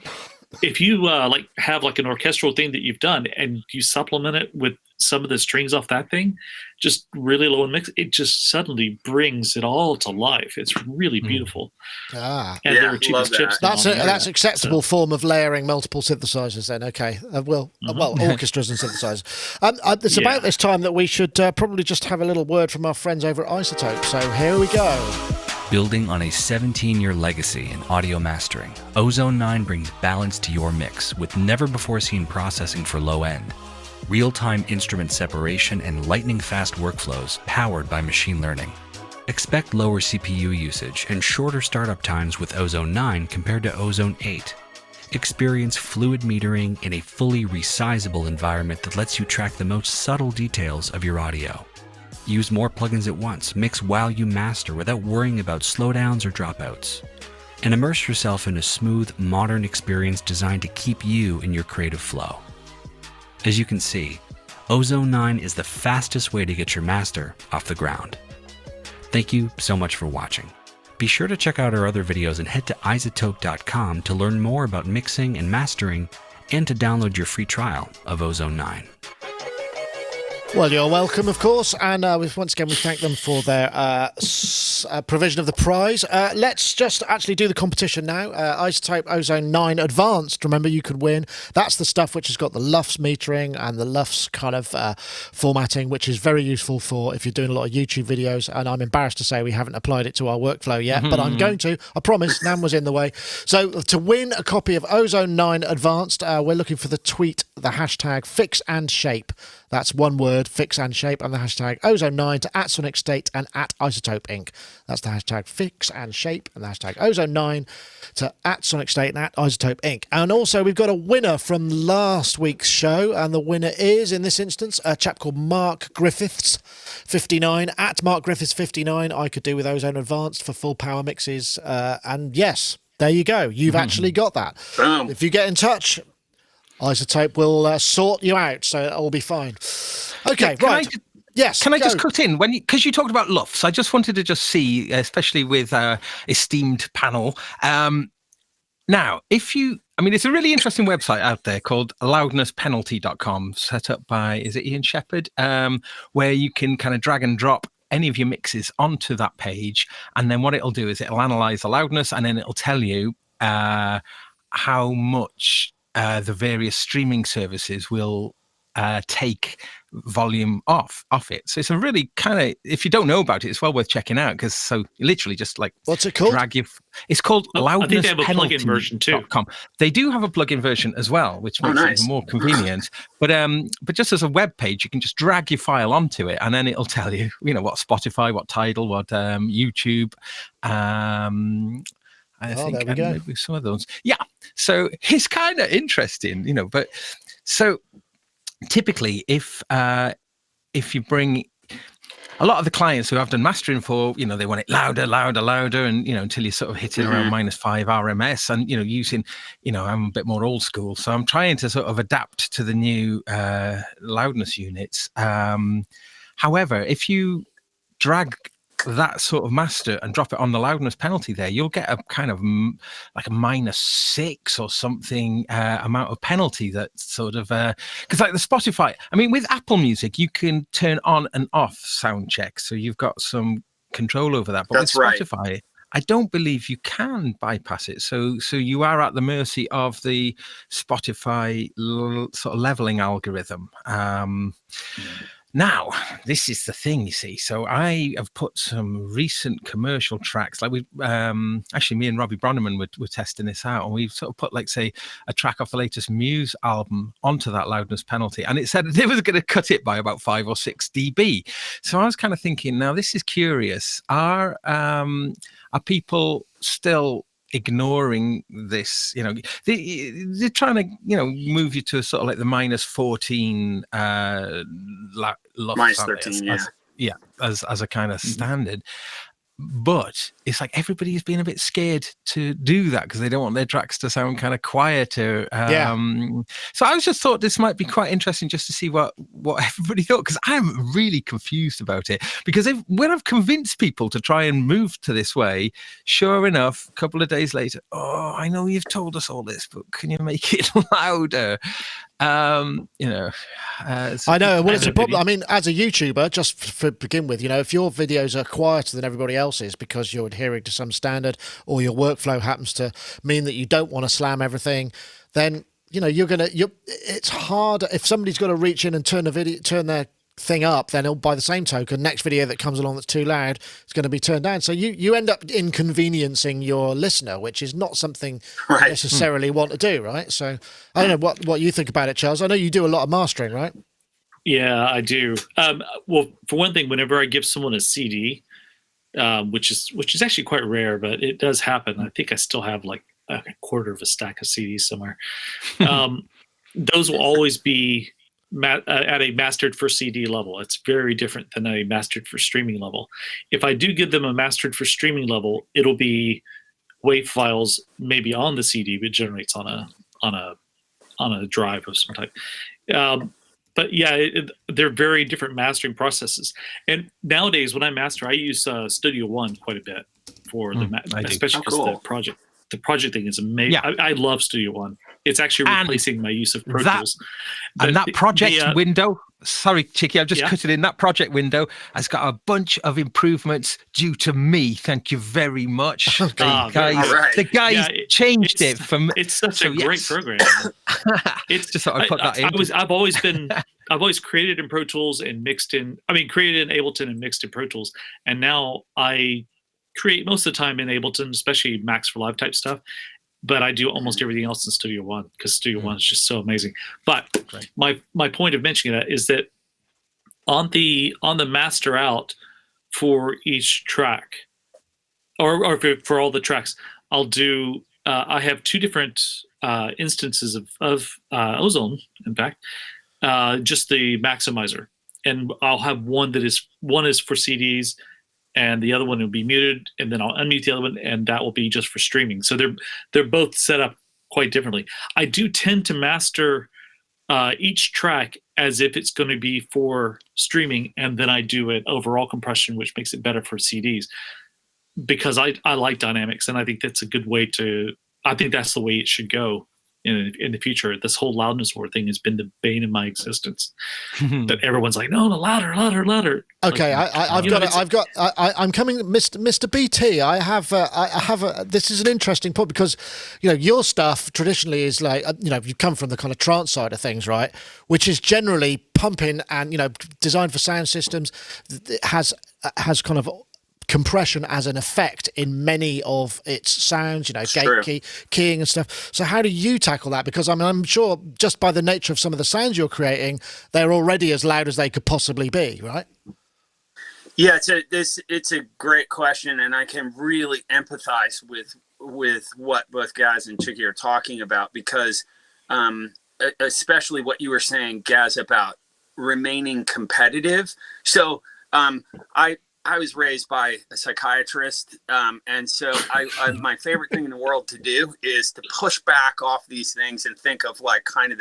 [SPEAKER 4] like have like an orchestral thing that you've done and you supplement it with some of the strings off that thing, just really low in mix, it just suddenly brings it all to life. It's really beautiful. And there are cheapest chips.
[SPEAKER 1] That's acceptable form of layering multiple synthesizers then. Okay. Orchestras and synthesizers. It's about this time that we should probably just have a little word from our friends over at iZotope. So here we go.
[SPEAKER 5] Building on a 17-year legacy in audio mastering, Ozone 9 brings balance to your mix with never-before-seen processing for low-end, real-time instrument separation, and lightning-fast workflows powered by machine learning. Expect lower CPU usage and shorter startup times with Ozone 9 compared to Ozone 8. Experience fluid metering in a fully resizable environment that lets you track the most subtle details of your audio. Use more plugins at once, mix while you master without worrying about slowdowns or dropouts. And immerse yourself in a smooth, modern experience designed to keep you in your creative flow. As you can see, Ozone 9 is the fastest way to get your master off the ground. Thank you so much for watching. Be sure to check out our other videos and head to iZotope.com to learn more about mixing and mastering and to download your free trial of Ozone 9.
[SPEAKER 1] Well, you're welcome, of course, and once again we thank them for their provision of the prize. Let's just actually do the competition now. iZotope Ozone 9 Advanced. Remember, you could win. That's the stuff which has got the Lufs metering and the Lufs kind of formatting, which is very useful for if you're doing a lot of YouTube videos. And I'm embarrassed to say we haven't applied it to our workflow yet, but I'm going to. I promise. Nam was in the way. So to win a copy of Ozone 9 Advanced, we're looking for the hashtag fix and shape. That's one word, fix and shape, and the hashtag Ozone9 to @Sonicstate and @iZotope Inc. That's the hashtag fix and shape and the hashtag Ozone9 to @Sonicstate and @iZotope Inc. And also we've got a winner from last week's show, and the winner is, in this instance, a chap called Mark Griffiths 59 @Mark Griffiths 59. I could do with Ozone Advanced for full power mixes, and yes, there you go. You've actually got that.
[SPEAKER 2] Boom.
[SPEAKER 1] If you get in touch, iZotope will sort you out, so it'll all be fine. Okay, right. Yes.
[SPEAKER 3] Can I just cut in because you talked about Lufs? I just wanted to just see, especially with esteemed panel. Now, it's a really interesting website out there called loudnesspenalty.com, set up by, is it Ian Shepherd, where you can kind of drag and drop any of your mixes onto that page, and then what it'll do is it'll analyze the loudness, and then it'll tell you how much the various streaming services will take volume off it. So it's a really kind of, if you don't know about it, it's well worth checking out, because so you literally just like,
[SPEAKER 1] what's it called?
[SPEAKER 3] It's called
[SPEAKER 4] I think they have a plugin version too.
[SPEAKER 3] They do have a plugin version as well, which makes it even more convenient. But just as a web page, you can just drag your file onto it, and then it'll tell you, what Spotify, what Tidal, what YouTube. I think maybe some of those. Yeah. So it's kind of interesting, but so typically if you bring a lot of the clients who I've done mastering for, they want it louder, and, until you sort of hit it around -5 RMS, and, using, I'm a bit more old school. So I'm trying to sort of adapt to the new loudness units. However, if you drag that sort of master and drop it on the loudness penalty there, you'll get a kind of like a -6 or something amount of penalty, that sort of because like the Spotify, with Apple Music you can turn on and off sound checks, so you've got some control over that, but with Spotify I don't believe you can bypass it, so you are at the mercy of the Spotify sort of leveling algorithm. Now, this is the thing, you see. So I have put some recent commercial tracks, like we actually, me and Robbie Bronneman were testing this out, and we sort of put, like, say, a track off the latest Muse album onto that loudness penalty, and it said it was going to cut it by about 5 or 6 dB. So I was kind of thinking, now this is curious. Are people still ignoring this? They're trying to move you to sort of like the -14
[SPEAKER 2] -13
[SPEAKER 3] as a kind of standard, but it's like everybody is being a bit scared to do that because they don't want their tracks to sound kind of quieter. So I just thought this might be quite interesting just to see what everybody thought, because I'm really confused about it. Because when I've convinced people to try and move to this way, sure enough, a couple of days later, I know you've told us all this, but can you make it louder? I know. Well, it's a problem. As a YouTuber, just to begin with, if your videos are quieter than everybody else's because you're adhering to some standard, or your workflow happens to mean that you don't want to slam everything, then it's hard if somebody's got to reach in and turn their thing up, then by the same token, next video that comes along that's too loud is going to be turned down. So you end up inconveniencing your listener, which is not something you necessarily want to do, right? So I don't know what you think about it, Charles. I know you do a lot of mastering, right?
[SPEAKER 4] Yeah, I do. Well, for one thing, whenever I give someone a CD, which is actually quite rare, but it does happen. I think I still have like a quarter of a stack of CDs somewhere. Those will always be at a mastered for CD level. It's very different than a mastered for streaming level. If I do give them a mastered for streaming level, it'll be WAV files maybe on the CD, but generates on a drive of some type. But yeah, they're very different mastering processes. And nowadays, when I master, I use Studio One quite a bit for especially because the project thing is amazing. Yeah. I love Studio One. It's actually replacing my use of Pro Tools.
[SPEAKER 3] And that project window, Sorry, Chicky, I've just cut it in. That project window has got a bunch of improvements due to me. Thank you very much. The guys changed it from.
[SPEAKER 4] It's such a great program. It's
[SPEAKER 3] just thought I'd put that in.
[SPEAKER 4] I've always created in Pro Tools and created in Ableton and mixed in Pro Tools, and now I create most of the time in Ableton, especially Max for Live type stuff. But I do almost everything else in Studio One because Studio One is just so amazing. But my point of mentioning that is that on the master out for each track, or for all the tracks, I'll do. I have two different instances of Ozone. In fact, just the maximizer, and I'll have one is for CDs. And the other one will be muted, and then I'll unmute the other one, and that will be just for streaming. So they're both set up quite differently. I do tend to master each track as if it's going to be for streaming, and then I do an overall compression, which makes it better for CDs, because I like dynamics, and I think that's a good way to. I think that's the way it should go in the future. This whole loudness war thing has been the bane of my existence. That everyone's like, no, louder.
[SPEAKER 1] Okay,
[SPEAKER 4] like,
[SPEAKER 1] I'm coming, Mr. BT. This is an interesting point because, your stuff traditionally is like, you come from the kind of trance side of things, right? Which is generally pumping and, designed for sound systems. It has kind of compression as an effect in many of its sounds, gate keying and stuff. So how do you tackle that? Because I'm sure just by the nature of some of the sounds you're creating, they're already as loud as they could possibly be, right?
[SPEAKER 2] Yeah, it's a great question, and I can really empathize with what both Gaz and Chicky are talking about, because especially what you were saying, Gaz, about remaining competitive. So I was raised by a psychiatrist, and so my favorite thing in the world to do is to push back off these things and think of like kind of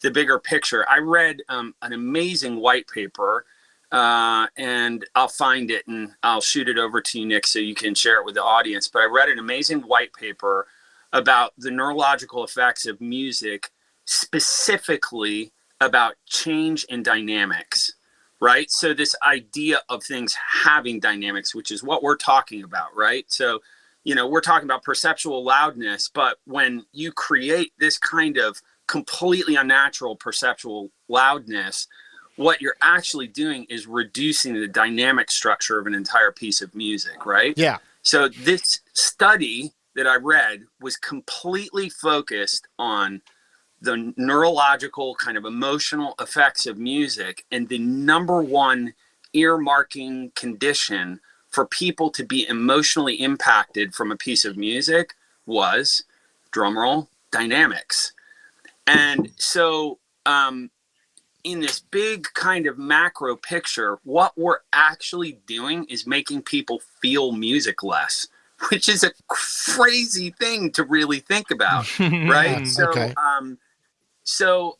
[SPEAKER 2] the bigger picture. I read an amazing white paper, and I'll find it and I'll shoot it over to you, Nick, so you can share it with the audience. But I read an amazing white paper about the neurological effects of music, specifically about change in dynamics. Right. So this idea of things having dynamics, which is what we're talking about. Right. So, we're talking about perceptual loudness. But when you create this kind of completely unnatural perceptual loudness, what you're actually doing is reducing the dynamic structure of an entire piece of music. Right.
[SPEAKER 1] Yeah.
[SPEAKER 2] So this study that I read was completely focused on the neurological kind of emotional effects of music, and the number one earmarking condition for people to be emotionally impacted from a piece of music was, drumroll, dynamics. And so in this big kind of macro picture, what we're actually doing is making people feel music less, which is a crazy thing to really think about, right? So,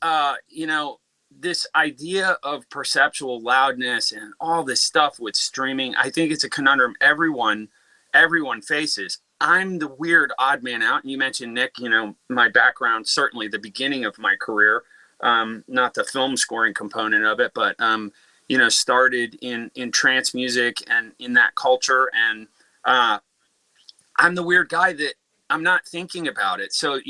[SPEAKER 2] this idea of perceptual loudness and all this stuff with streaming, I think it's a conundrum everyone faces. I'm the weird odd man out. And you mentioned, Nick, my background, certainly the beginning of my career, not the film scoring component of it, but, started in trance music and in that culture. And I'm the weird guy that I'm not thinking about it. So,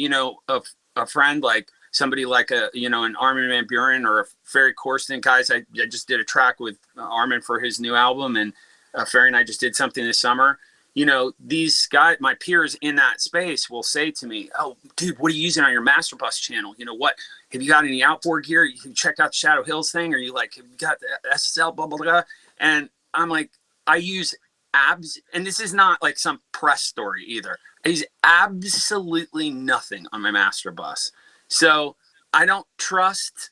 [SPEAKER 2] a friend like, somebody like an Armin van Buuren or a Ferry Corsten, guys. I just did a track with Armin for his new album, and Ferry and I just did something this summer. These guys, my peers in that space, will say to me, "Oh, dude, what are you using on your Master Bus channel? What have you got any outboard gear? You checked out the Shadow Hills thing, or you have you got the SSL blah blah blah?" And I'm like, I use abs, and this is not like some press story either. I use absolutely nothing on my Master Bus. So I don't trust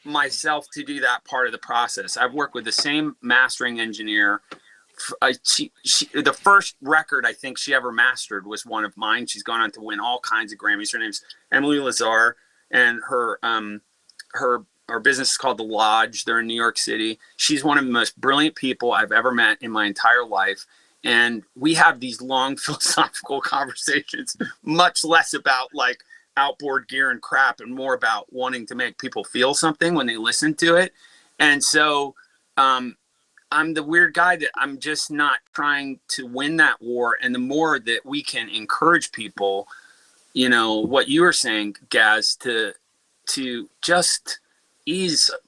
[SPEAKER 2] myself to do that part of the process. I've worked with the same mastering engineer. The first record I think she ever mastered was one of mine. She's gone on to win all kinds of Grammys. Her name's Emily Lazar, and her business is called The Lodge. They're in New York City. She's one of the most brilliant people I've ever met in my entire life. And we have these long philosophical conversations, much less about like outboard gear and crap, and more about wanting to make people feel something when they listen to it. And so I'm the weird guy that I'm just not trying to win that war. And the more that we can encourage people, you know, what you were saying, Gaz, to just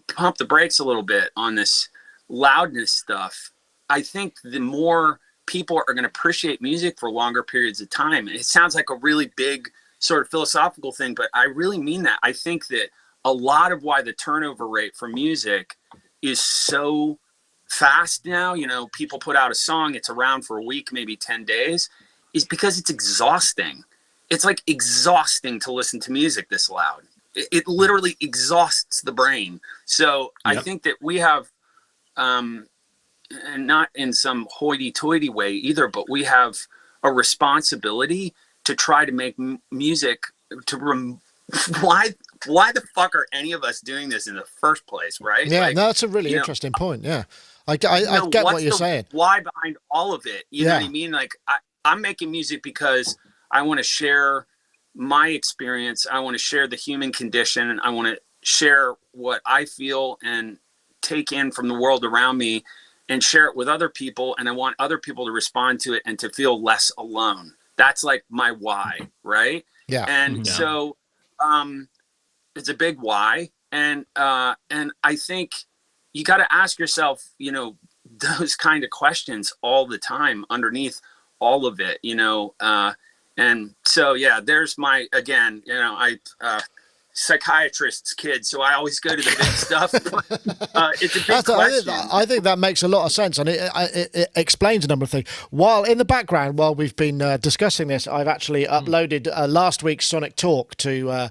[SPEAKER 2] pump the brakes a little bit on this loudness stuff. I think the more people are going to appreciate music for longer periods of time. It sounds like a really big sort of philosophical thing, but I really mean that. I think that a lot of why the turnover rate for music is so fast now, you know, people put out a song, it's around for a week, maybe 10 days, is because it's exhausting. It's like exhausting to listen to music this loud. It literally exhausts the brain. So I think that we have, and not in some hoity-toity way either, but we have a responsibility to try to make music why the fuck are any of us doing this in the first place, right?
[SPEAKER 1] Yeah,
[SPEAKER 2] like,
[SPEAKER 1] no, that's a really interesting point. Yeah, I get what you're saying.
[SPEAKER 2] Why behind all of it? You know what I mean? Like I'm making music because I want to share my experience. I want to share the human condition. I want to share what I feel and take in from the world around me and share it with other people. And I want other people to respond to it and to feel less alone. That's like my why, right?
[SPEAKER 1] Yeah.
[SPEAKER 2] And so it's a big why. And I think you got to ask yourself, you know, those kind of questions all the time underneath all of it, you know. And so, yeah, there's my, again, you know, psychiatrist's kid, so I always go to the big stuff. It's a big question.
[SPEAKER 1] I think that makes a lot of sense, and it explains a number of things. While in the background, while we've been discussing this, I've actually uploaded last week's Sonic Talk to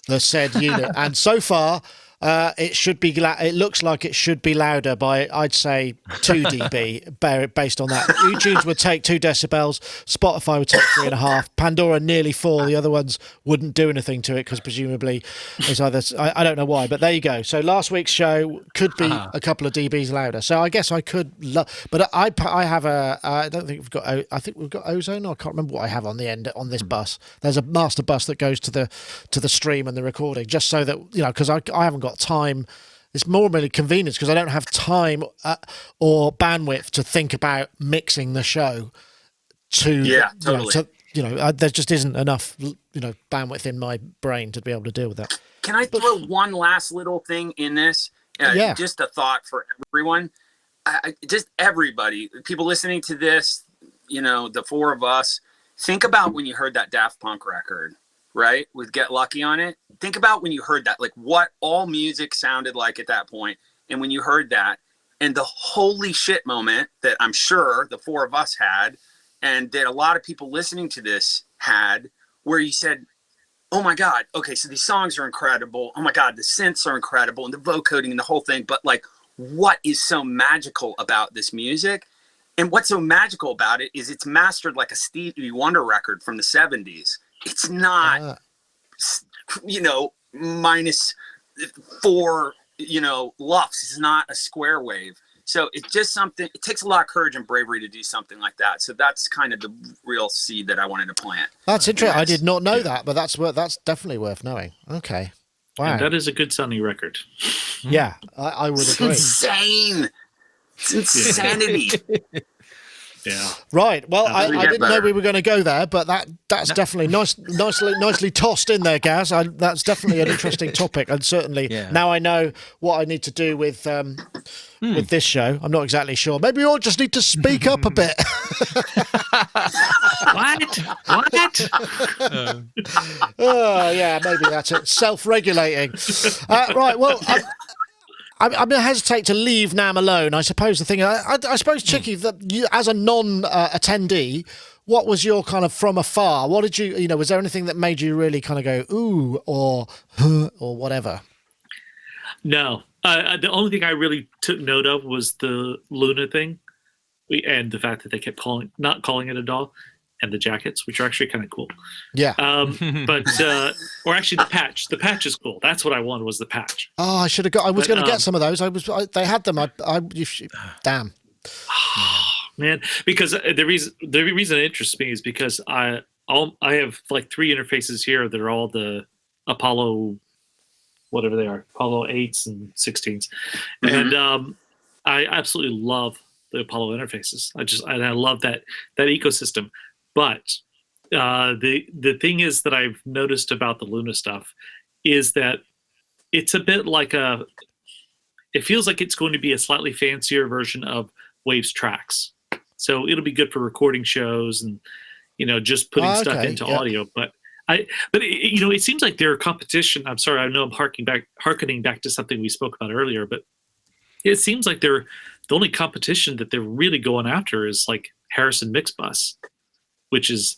[SPEAKER 1] the said unit, and so far it should be. It looks like it should be louder by, I'd say, 2 dB based on that. iTunes would take 2 decibels, Spotify would take 3.5, Pandora nearly 4. The other ones wouldn't do anything to it because presumably it's either. I don't know why, but there you go. So last week's show could be a couple of dBs louder. So I guess I could, but I have a. I don't think we've got. I think we've got Ozone. Or I can't remember what I have on the end on this bus. There's a master bus that goes to the stream and the recording, just so that, you know, because I haven't got time. It's more really convenience because I don't have time or bandwidth to think about mixing the show to
[SPEAKER 2] totally.
[SPEAKER 1] You know, there just isn't enough, you know, bandwidth in my brain to be able to deal with that.
[SPEAKER 2] Can I throw one last little thing in this? Just a thought for everyone. Just everybody, people listening to this, you know, the 4 of us, think about when you heard that Daft Punk record, right? With Get Lucky on it. Think about when you heard that, like what all music sounded like at that point. And when you heard that, and the holy shit moment that I'm sure the 4 of us had, and that a lot of people listening to this had, where you said, oh my God, okay, so these songs are incredible. Oh my God, the synths are incredible and the vocoding and the whole thing. But like, what is so magical about this music? And what's so magical about it is it's mastered like a Stevie Wonder record from the 70s. It's not, you know, -4, you know, Lufs. It's not a square wave. So it's just something, it takes a lot of courage and bravery to do something like that. So that's kind of the real seed that I wanted to plant.
[SPEAKER 1] That's interesting. I did not know that, but that's definitely worth knowing. Okay. Wow.
[SPEAKER 4] And that is a good sounding record.
[SPEAKER 1] Yeah, I would agree.
[SPEAKER 2] It's insane. It's insanity.
[SPEAKER 4] Yeah.
[SPEAKER 1] Right. Well, I didn't know we were going to go there, but that's definitely nicely tossed in there, Gaz. That's definitely an interesting topic, and certainly now I know what I need to do with this show. I'm not exactly sure. Maybe we all just need to speak up a bit.
[SPEAKER 4] What?
[SPEAKER 1] Oh, yeah, maybe that's it. Self-regulating. Right. Well. I'm going to hesitate to leave NAMM alone. I suppose the thing, I suppose, Chicky, that you, as a non-attendee, what was your kind of from afar? What did you know, was there anything that made you really kind of go, ooh, or huh, or whatever?
[SPEAKER 4] No. The only thing I really took note of was the Luna thing and the fact that they kept not calling it a doll, and the jackets, which are actually kind of cool.
[SPEAKER 1] Yeah.
[SPEAKER 4] But or actually the patch. The patch is cool. That's what I wanted, was the patch.
[SPEAKER 1] Oh, I should have got. I was going to get some of those. They had them. Damn.
[SPEAKER 4] Man, because the reason it interests me is because I have like 3 interfaces here that are all the Apollo whatever they are, Apollo 8s and 16s. And I absolutely love the Apollo interfaces. I love that ecosystem. But the thing is that I've noticed about the Luna stuff is that it's a bit like it feels like it's going to be a slightly fancier version of Waves Tracks. So it'll be good for recording shows and, just putting stuff into audio. But it seems like their competition. I'm sorry, I know I'm harkening back to something we spoke about earlier, but it seems like the only competition that they're really going after is like Harrison Mixbus, which is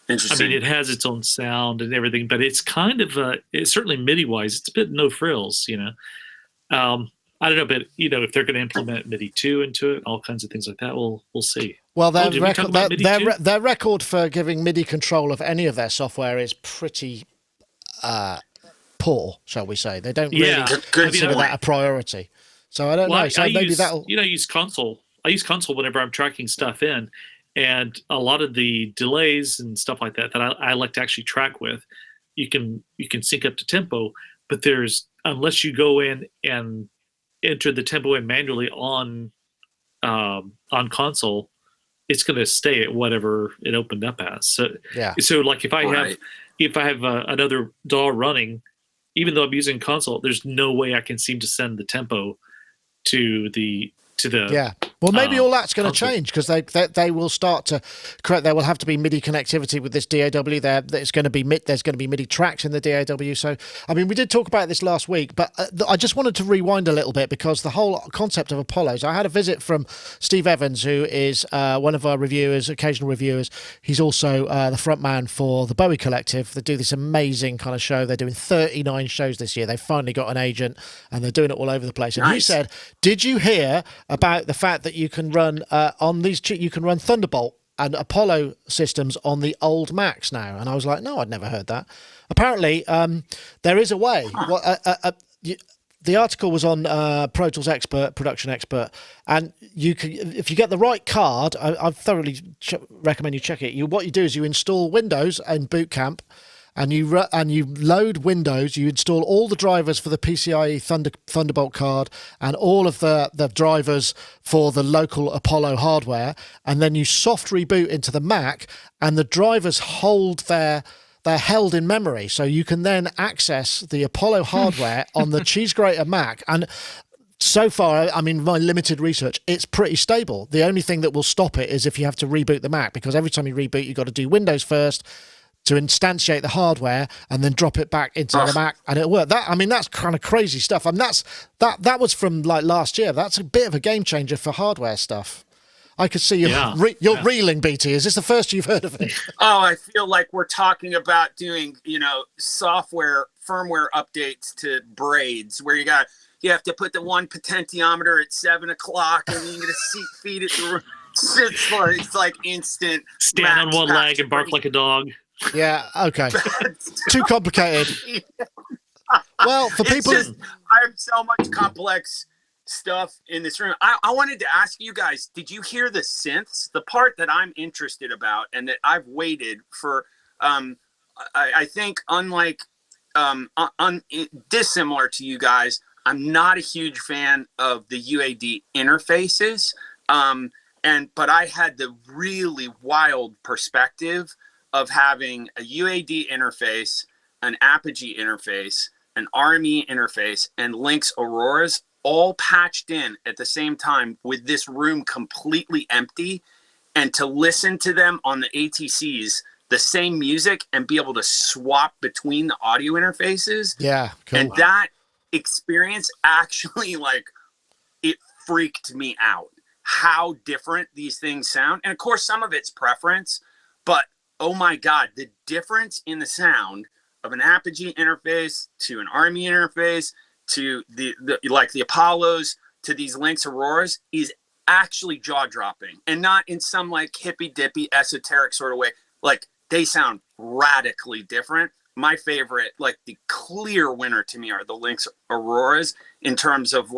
[SPEAKER 4] interesting. I mean, it has its own sound and everything, but it's kind of it's certainly MIDI wise, it's a bit no frills, I don't know, but if they're going to implement MIDI 2 into it, all kinds of things like that, we'll see.
[SPEAKER 1] Well, their record for giving MIDI control of any of their software is pretty poor, shall we say? They don't really consider that a priority. So I don't know. So maybe that'll.
[SPEAKER 4] I use console. I use console whenever I'm tracking stuff in, and a lot of the delays and stuff like that I like to actually track with. You can sync up to tempo, but unless you go in and enter the tempo in manually on console, it's going to stay at whatever it opened up as. So like if I have another DAW running, even though I'm using console, there's no way I can seem to send the tempo to the Well, maybe all that's going to change because they will start to correct. There will have to be MIDI connectivity with this DAW. There's going to be MIDI tracks in the DAW. So, I mean, we did talk about this last week, but I just wanted to rewind a little bit because the whole concept of Apollos. I had a visit from Steve Evans, who is one of our occasional reviewers. He's also the front man for the Bowie Collective. They do this amazing kind of show. They're doing 39 shows this year. They've finally got an agent and they're doing it all over the place. And he said, "Did you hear about the fact that you can run you can run Thunderbolt and Apollo systems on the old Macs now?" And I was like, no, I'd never heard that. Apparently, there is a way. The article was on Pro Tools Production Expert, and you can, if you get the right card, I thoroughly recommend you check it. What you do is you install Windows in Boot Camp, and you load Windows. You install all the drivers for the PCIe Thunderbolt card and all of the drivers for the local Apollo hardware, and then you soft reboot into the Mac, and the drivers they're held in memory, so you can then access the Apollo hardware on the Cheesgrater Mac. And so far, I mean, my limited research, it's pretty stable. The only thing that will stop it is if you have to reboot the Mac, because every time you reboot, you've got to do Windows first to instantiate the hardware and then drop it back into the Mac, and it'll work. That's kind of crazy stuff. And that was from like last year. That's a bit of a game changer for hardware stuff. I could see you're reeling, BT. Is this the first you've heard of it?
[SPEAKER 2] Oh, I feel like we're talking about doing, software firmware updates to braids where you have to put the one potentiometer at 7 o'clock and then you get a feed it through. It's like instant.
[SPEAKER 4] Stand on one leg and bark like a dog.
[SPEAKER 1] Yeah, okay. Too complicated. Well, for people...
[SPEAKER 2] I have so much complex stuff in this room. I wanted to ask you guys, did you hear the synths? The part that I'm interested about and that I've waited for, I think unlike, dissimilar to you guys, I'm not a huge fan of the UAD interfaces. But I had the really wild perspective of having a UAD interface, an Apogee interface, an RME interface, and Lynx Auroras all patched in at the same time with this room completely empty, and to listen to them on the ATCs, the same music, and be able to swap between the audio interfaces.
[SPEAKER 1] Yeah, cool.
[SPEAKER 2] And that experience actually, it freaked me out how different these things sound. And of course, some of it's preference, but oh my God, the difference in the sound of an Apogee interface to an RME interface to the Apollos to these Lynx Auroras is actually jaw-dropping, and not in some hippy-dippy esoteric sort of way. They sound radically different. My favorite, the clear winner to me, are the Lynx Auroras in terms of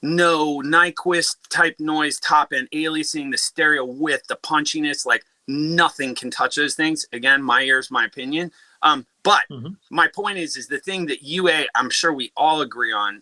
[SPEAKER 2] no Nyquist type noise, top end aliasing, the stereo width, the punchiness, nothing can touch those things. Again, my ears, my opinion. But But my point is the thing that UA, I'm sure we all agree on,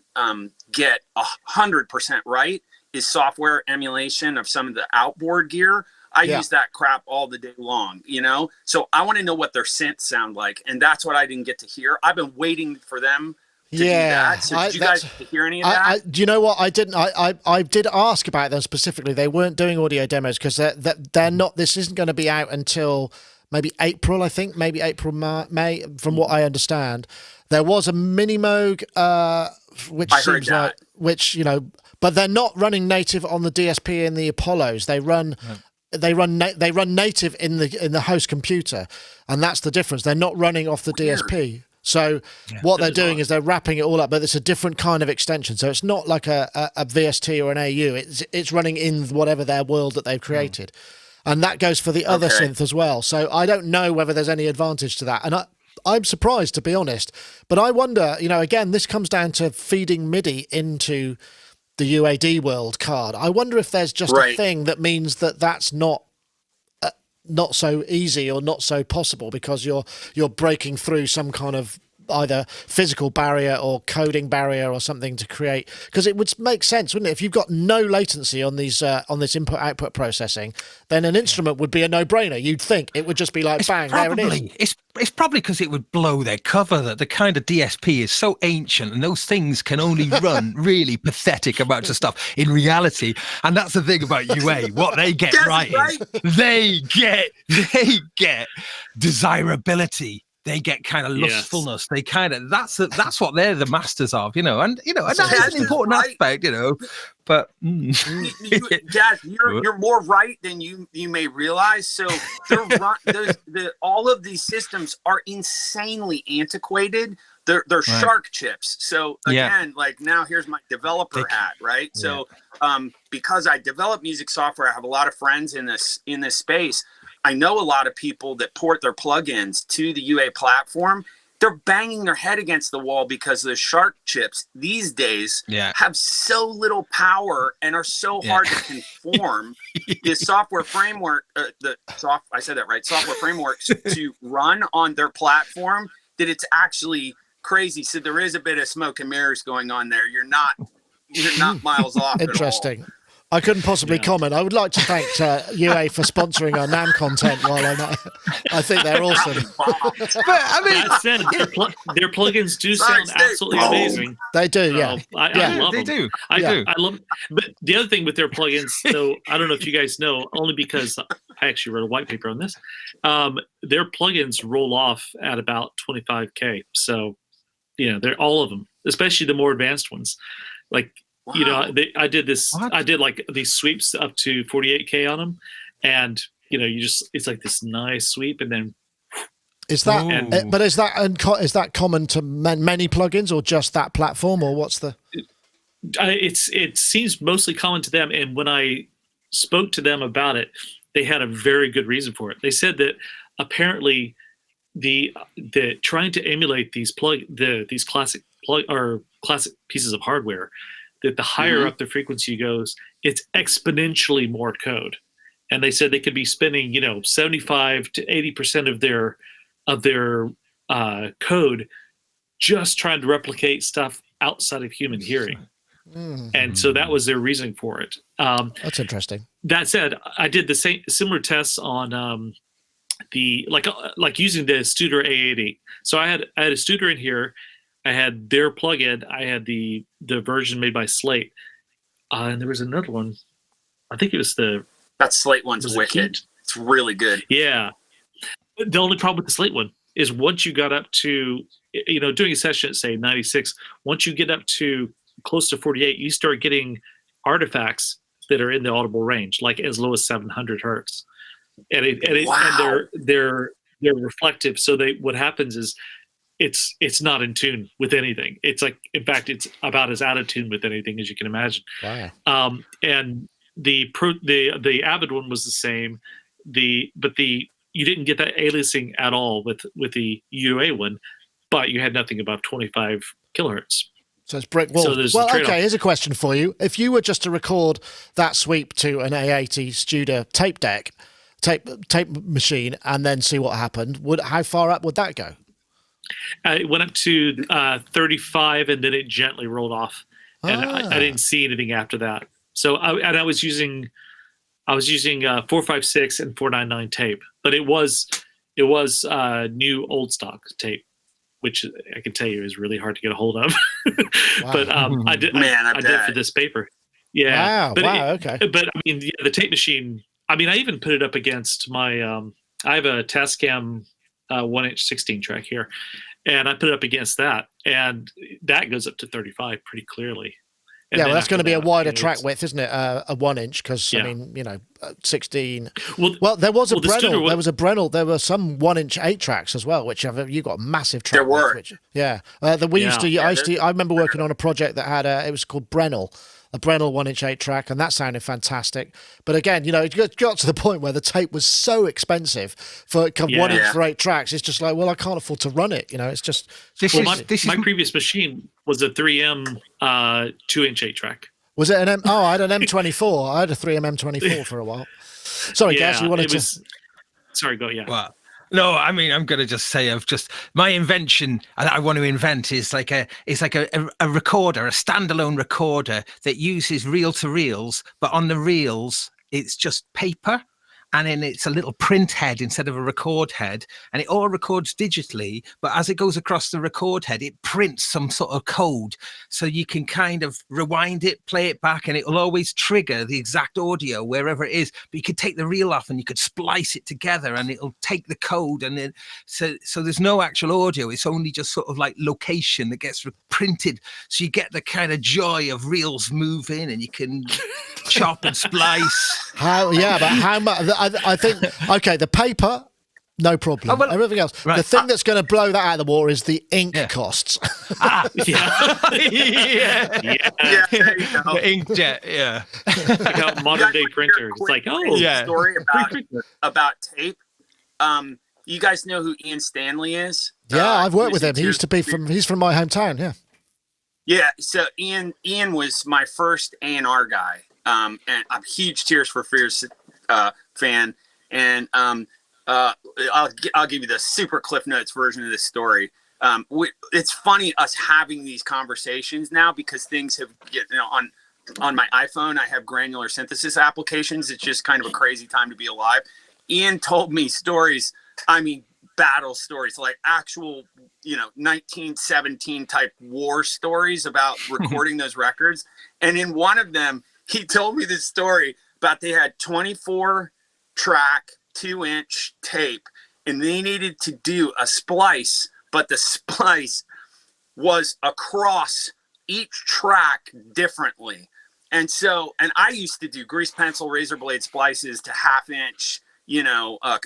[SPEAKER 2] get 100% right is software emulation of some of the outboard gear. I use that crap all the day long, you know? So I want to know what their synths sound like. And that's what I didn't get to hear. I've been waiting for them to do that. So did you guys get to hear any of that?
[SPEAKER 1] Do you know what? I didn't. I did ask about them specifically. They weren't doing audio demos because they're not. This isn't going to be out until maybe April, I think. Maybe April, May, from what I understand. There was a Minimoog, which seems like, which, you know, but they're not running native on the DSP and the Apollos. They run... They run native in the host computer, and that's the difference. They're not running off the DSP. So what they're doing is they're wrapping it all up, but it's a different kind of extension. So it's not like a VST or an AU. It's running in whatever their world that they've created, and that goes for the other synth as well. So I don't know whether there's any advantage to that, and I'm surprised, to be honest. But I wonder, you know, again, this comes down to feeding MIDI into the UAD world card. I wonder if there's just a thing that means that that's not so easy or not so possible because you're breaking through some kind of either physical barrier or coding barrier or something to create, because it would make sense, wouldn't it? If you've got no latency on these on this input output processing, then an instrument would be a no-brainer. You'd think it would just be like, bang, there it is.
[SPEAKER 3] It's probably because it would blow their cover that the kind of DSP is so ancient and those things can only run really pathetic amounts of stuff in reality. And that's the thing about UA. What they get is they get desirability. They get kind of lustfulness. They kind of that's what they're the masters of, you know. And that is an important aspect, you know. But
[SPEAKER 2] Jazz, you're more right than you may realize. So all of these systems are insanely antiquated. They're shark chips. So again, like now here's my developer hat, right? So because I develop music software, I have a lot of friends in this space. I know a lot of people that port their plugins to the UA platform. They're banging their head against the wall because the shark chips these days have so little power and are so hard to conform the software framework, software frameworks to run on their platform, that it's actually crazy. So there is a bit of smoke and mirrors going on there. You're not miles off.
[SPEAKER 1] Interesting. At all. I couldn't possibly comment. I would like to thank UA for sponsoring our NAMM content while I'm at. I think they're awesome.
[SPEAKER 3] But I mean,
[SPEAKER 4] that said, their plugins do sound absolutely amazing.
[SPEAKER 1] They do,
[SPEAKER 4] I love them.
[SPEAKER 3] Do.
[SPEAKER 4] I love them. But the other thing with their plugins, so I don't know if you guys know, only because I actually wrote a white paper on this, their plugins roll off at about 25K. So, you know, they're all of them, especially the more advanced ones. Like, wow. You know, I did like these sweeps up to 48K on them, and you know, it's like this nice sweep, and then
[SPEAKER 1] is that common to many plugins, or just that platform, or what's the?
[SPEAKER 4] It seems mostly common to them, and when I spoke to them about it, they had a very good reason for it. They said that apparently the trying to emulate these classic pieces of hardware, that the higher up the frequency goes, it's exponentially more code. And they said they could be spending, 75 to 80% of their code just trying to replicate stuff outside of human hearing. And so that was their reasoning for it.
[SPEAKER 1] That's interesting.
[SPEAKER 4] That said, I did the similar tests on like using the Studer A80. So I had a Studer in here. I had their plugin. I had the version made by Slate, and there was another one. I think it was
[SPEAKER 2] that Slate one's wicked. It's really good.
[SPEAKER 4] Yeah. The only problem with the Slate one is once you got up to, doing a session at say 96, once you get up to close to 48, you start getting artifacts that are in the audible range, like as low as 700 hertz, and they're reflective. So what happens is, it's not in tune with anything. It's like, in fact, it's about as out of tune with anything as you can imagine.
[SPEAKER 1] Wow.
[SPEAKER 4] And the Avid one was the same. But you didn't get that aliasing at all with the UA one, but you had nothing above 25 kilohertz.
[SPEAKER 1] So it's brick wall. Well, okay, here's a question for you. If you were just to record that sweep to an A80 Studer tape machine and then see what happened, how far up would that go?
[SPEAKER 4] It went up to 35, and then it gently rolled off, and I didn't see anything after that. So I was using 456 and 499 tape, but it was new old stock tape, which I can tell you is really hard to get a hold of.
[SPEAKER 1] Wow.
[SPEAKER 4] But I did for this paper. Yeah.
[SPEAKER 1] Wow. Okay.
[SPEAKER 4] But I mean, the tape machine. I mean, I even put it up against my. I have a Tascam 1-inch 16 track here, and I put it up against that, and that goes up to 35 pretty clearly. And
[SPEAKER 1] well, that's going to be a wider
[SPEAKER 4] you know,
[SPEAKER 1] track width, isn't it? A 1-inch, because
[SPEAKER 4] Yeah.
[SPEAKER 1] I mean, 16.
[SPEAKER 4] Well,
[SPEAKER 1] There was a
[SPEAKER 4] the
[SPEAKER 1] Brennell.
[SPEAKER 4] Studer
[SPEAKER 1] There was a Brennell. There were some 1-inch 8 tracks as well, which you got a massive track.
[SPEAKER 2] There were.
[SPEAKER 1] width, we used to.
[SPEAKER 2] Yeah,
[SPEAKER 1] I remember working on a project that had it was called Brennell. A Brennell 1-inch 8 track, and that sounded fantastic. But again, it got to the point where the tape was so expensive for 1-inch for 8 tracks. It's just like, well, I can't afford to run it. It's just.
[SPEAKER 4] My previous machine was a 3M 2-inch 8 track.
[SPEAKER 1] Was it an I had an M24. I had a 3M M24 for a while. Sorry, Gaz, you wanted to.
[SPEAKER 4] Sorry, go. Yeah.
[SPEAKER 3] Well, no, I mean, I'm going to just say my invention that I want to invent is like a recorder, a standalone recorder that uses reel-to-reels, but on the reels, it's just paper. And then it's a little print head instead of a record head, and it all records digitally. But as it goes across the record head, it prints some sort of code, so you can kind of rewind it, play it back, and it will always trigger the exact audio wherever it is. But you could take the reel off and you could splice it together, and it'll take the code, and then so there's no actual audio. It's only just sort of like location that gets printed, so you get the kind of joy of reels moving, and you can chop and splice.
[SPEAKER 1] But how much? I think, okay, the paper, no problem. Everything else.
[SPEAKER 3] Right.
[SPEAKER 1] The thing that's going to blow that out of the water is the ink costs.
[SPEAKER 4] Yeah.
[SPEAKER 2] There you go.
[SPEAKER 3] The inkjet, yeah.
[SPEAKER 4] Like a modern day printer. It's like,
[SPEAKER 2] story about tape. You guys know who Ian Stanley is?
[SPEAKER 1] Yeah, I've worked with him. He's from my hometown. Yeah.
[SPEAKER 2] Yeah. So Ian was my first A&R guy. And I'm a huge Tears for Fears fan, and I'll give you the super Cliff Notes version of this story. It's funny us having these conversations now, because things have on my iPhone I have granular synthesis applications. It's just kind of a crazy time to be alive. Ian told me stories, I mean battle stories, like actual 1917 type war stories about recording those records. And in one of them he told me this story about they had 24 track 2-inch tape, and they needed to do a splice, but the splice was across each track differently. And I used to do grease pencil razor blade splices to 1/2-inch,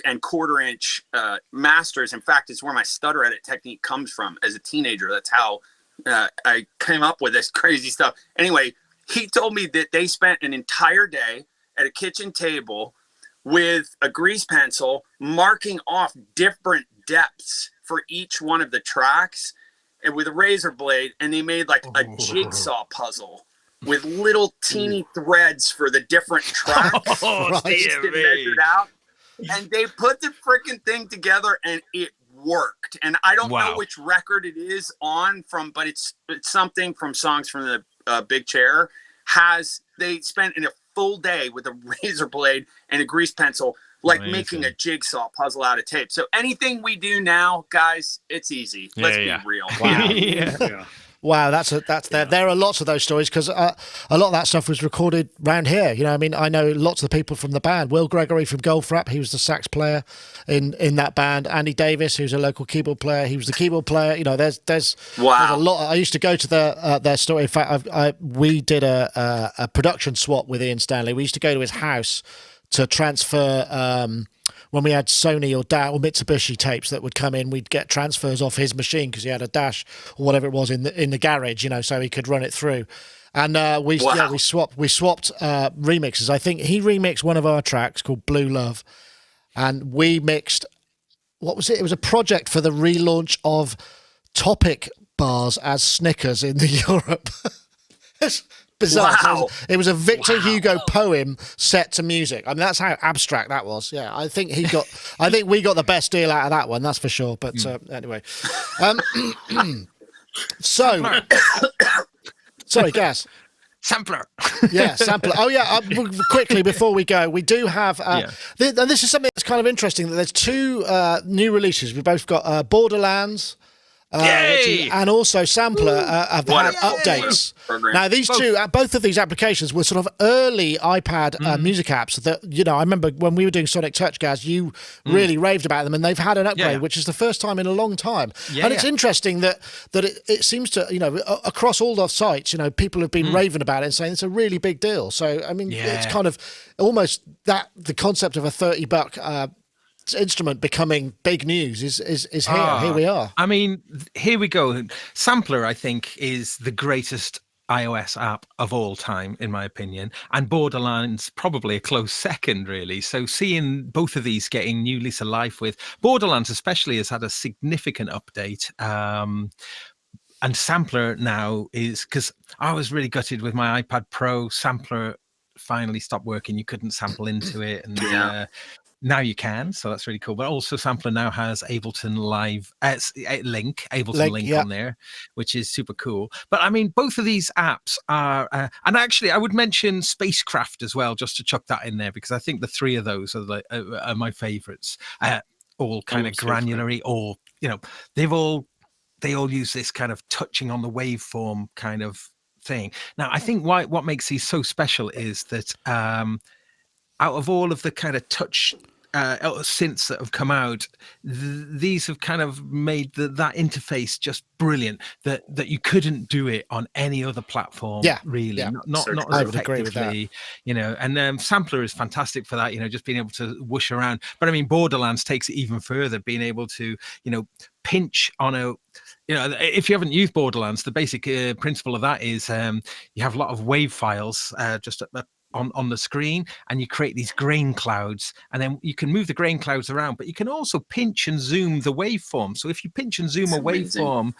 [SPEAKER 2] and 1/4-inch masters. In fact, it's where my stutter edit technique comes from as a teenager. That's how I came up with this crazy stuff. Anyway, he told me that they spent an entire day at a kitchen table with a grease pencil marking off different depths for each one of the tracks, and with a razor blade, and they made like a jigsaw puzzle with little teeny threads for the different tracks spaced and measured out. And they put the freaking thing together, and it worked. And I don't know which record it is on but it's something from Songs from the Big Chair. They spent in a full day with a razor blade and a grease pencil, making a jigsaw puzzle out of tape. So anything we do now, guys, it's easy. Let's be real.
[SPEAKER 1] Wow. Wow, there are lots of those stories, because a lot of that stuff was recorded around here. I know lots of the people from the band. Will Gregory from Goldfrapp, he was the sax player in that band. Andy Davis, who's a local keyboard player, he was the keyboard player. There's a lot. I used to go to their story. In fact, we did a production swap with Ian Stanley. We used to go to his house to transfer. When we had Sony or Mitsubishi tapes that would come in, we'd get transfers off his machine because he had a dash or whatever it was in the garage, so he could run it through. And we swapped remixes. I think he remixed one of our tracks called Blue Love, and we mixed, what was it? It was a project for the relaunch of Topic bars as Snickers in Europe. It's bizarre.
[SPEAKER 2] Wow.
[SPEAKER 1] It was a Victor Hugo poem set to music. I mean, that's how abstract that was. Yeah, I think we got the best deal out of that one. That's for sure. But anyway, so sorry, Gaz.
[SPEAKER 3] Samplr.
[SPEAKER 1] Yeah, Samplr. Oh, yeah. Quickly before we go, we do have, and this is something that's kind of interesting. That there's two new releases. We've both got Borderlands. And also Samplr have had updates. Now these both of these applications were sort of early iPad music apps that, I remember when we were doing Sonic Touch, Gaz, you really raved about them, and they've had an upgrade, which is the first time in a long time. And it's interesting that it seems to, across all the sites, people have been raving about it and saying it's a really big deal. So, I mean, it's kind of almost the concept of a $30 instrument becoming big news is here. Here we are.
[SPEAKER 3] I mean, here we go. Samplr, I think, is the greatest iOS app of all time, in my opinion, and Borderlands probably a close second, really. So seeing both of these getting new lease of life, with Borderlands especially has had a significant update. And Samplr now is, because I was really gutted with my iPad Pro. Samplr finally stopped working. You couldn't sample into it, and now you can, so that's really cool. But also Samplr now has Ableton Live link on there, which is super cool. But I mean, both of these apps are, and actually I would mention Spacecraft as well, just to chuck that in there, because I think the three of those are my favorites. All kind of granulary, or they all use this kind of touching on the waveform kind of thing. Now, I think what makes these so special is that out of all of the kind of touch synths that have come out, these have kind of made that interface just brilliant, that you couldn't do it on any other platform, really. Not as effectively, and Samplr is fantastic for that, just being able to whoosh around. But I mean, Borderlands takes it even further, being able to pinch on a, if you haven't used Borderlands, the basic principle of that is you have a lot of wave files just on the screen, and you create these grain clouds, and then you can move the grain clouds around, but you can also pinch and zoom the waveform. So if you pinch and zoom waveform,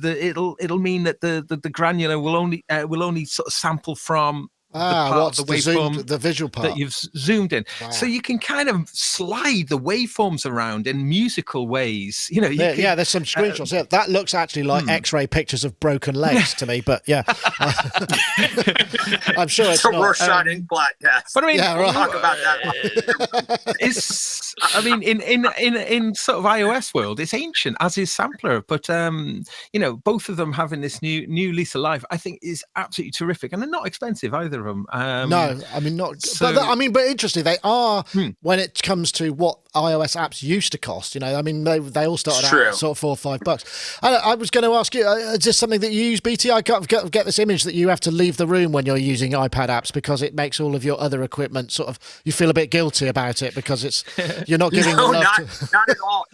[SPEAKER 3] it'll mean that the granular will only sort of sample from the part of the waveform,
[SPEAKER 1] the visual part
[SPEAKER 3] that you've zoomed in. Wow. So you can kind of slide the waveforms around in musical ways. There's some screenshots. That looks actually like X-ray pictures of broken legs to me. But
[SPEAKER 1] I'm sure it's
[SPEAKER 2] a
[SPEAKER 1] not.
[SPEAKER 2] Rorschach black cast.
[SPEAKER 3] But I mean,
[SPEAKER 2] talk about that.
[SPEAKER 3] in sort of iOS world, it's ancient, as is Samplr. But both of them having this new lease of life, I think, is absolutely terrific, and they're not expensive either of them.
[SPEAKER 1] No, I mean not. So, but interesting, they are when it comes to what iOS apps used to cost. I mean they all started out sort of $4 or $5. I was going to ask you, is this something that you use, BT? I get this image that you have to leave the room when you're using iPad apps because it makes all of your other equipment sort of, you feel a bit guilty about it because you're not giving them enough.
[SPEAKER 2] Not at all.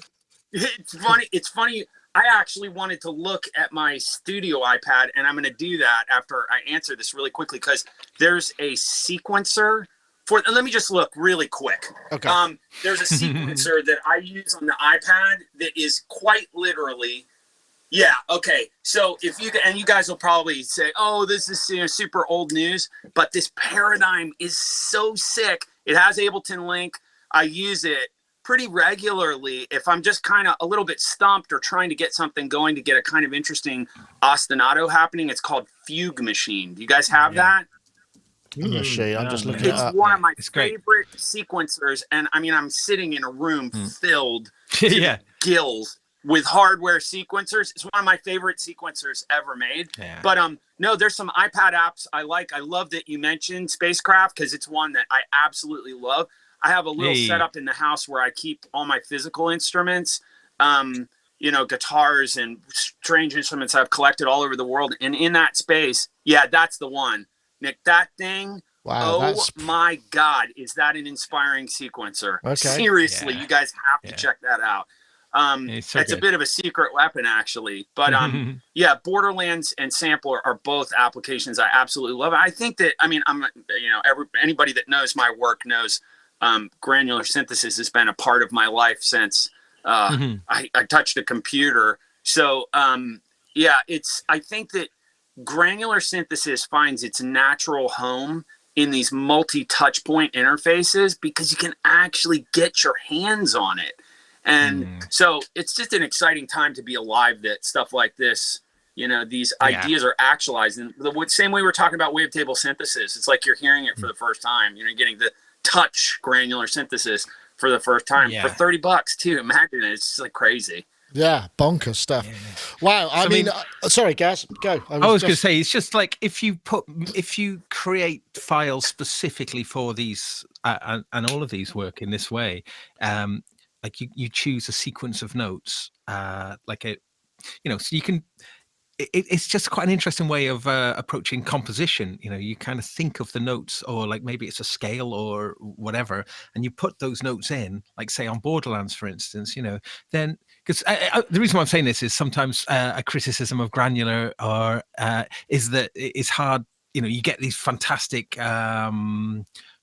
[SPEAKER 2] It's funny. I actually wanted to look at my studio iPad, and I'm going to do that after I answer this really quickly, because there's a sequencer for. Let me just look really quick.
[SPEAKER 1] Okay.
[SPEAKER 2] There's a sequencer that I use on the iPad that is quite literally. Yeah. Okay. So if you guys will probably say, "Oh, this is super old news," but this paradigm is so sick. It has Ableton Link. I use it pretty regularly if I'm just kind of a little bit stumped or trying to get something going to get a kind of interesting ostinato happening. It's called Fugue Machine. Do you guys have that?
[SPEAKER 1] Machine. I'm just looking.
[SPEAKER 2] It's one of my favorite sequencers, and I mean, I'm sitting in a room filled to the gills with hardware sequencers. It's one of my favorite sequencers ever made. Yeah. But no, there's some iPad apps I like. I love that you mentioned Spacecraft, because it's one that I absolutely love. I have a little setup in the house where I keep all my physical instruments, guitars and strange instruments I've collected all over the world. And in that space, that's the one. Nick, that thing, my God, is that an inspiring sequencer? Okay. Seriously, you guys have to check that out. That's a bit of a secret weapon, actually. But Borderlands and Samplr are both applications I absolutely love. I think that, anybody that knows my work knows granular synthesis has been a part of my life since I touched a computer. So I think that granular synthesis finds its natural home in these multi-touch point interfaces because you can actually get your hands on it. And so it's just an exciting time to be alive that stuff like this, you know, these ideas are actualized. And the same way we're talking about wavetable synthesis, it's like you're hearing it for the first time. You know, getting the touch granular synthesis for the first time for $30 too. Imagine it. It's just like crazy.
[SPEAKER 1] Yeah, bonkers stuff. Wow. I mean, sorry, Gaz, go.
[SPEAKER 3] I was going to say, it's just like if you create files specifically for these, and all of these work in this way, like you choose a sequence of notes, so you can. It's just quite an interesting way of approaching composition. You know, you kind of think of the notes, or like maybe it's a scale or whatever, and you put those notes in, like say on Borderlands, for instance. You know, then because the reason why I'm saying this is sometimes a criticism of granular is that it's hard. You know, you get these fantastic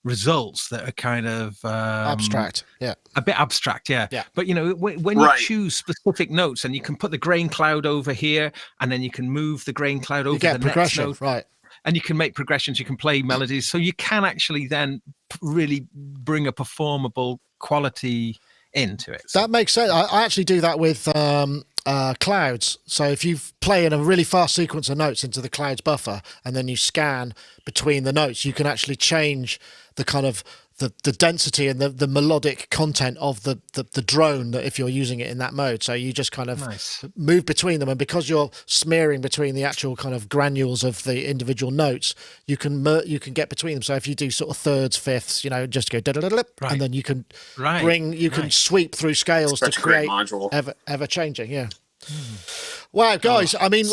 [SPEAKER 3] results that are kind of
[SPEAKER 1] abstract,
[SPEAKER 3] a bit abstract, but you know, when you choose specific notes, and you can put the grain cloud over here, and then you can move the grain cloud over the next note,
[SPEAKER 1] right?
[SPEAKER 3] And you can make progressions, you can play melodies, so you can actually then really bring a performable quality into it.
[SPEAKER 1] That makes sense. I actually do that with clouds. So if you play in a really fast sequence of notes into the clouds buffer, and then you scan between the notes, you can actually change the kind of the density and the melodic content of the drone, that if you're using it in that mode. So you just kind of move between them, and because you're smearing between the actual kind of granules of the individual notes, you can get between them. So if you do sort of thirds, fifths, you know, just go and then you can can sweep through scales to create ever changing. Wow, guys! I mean,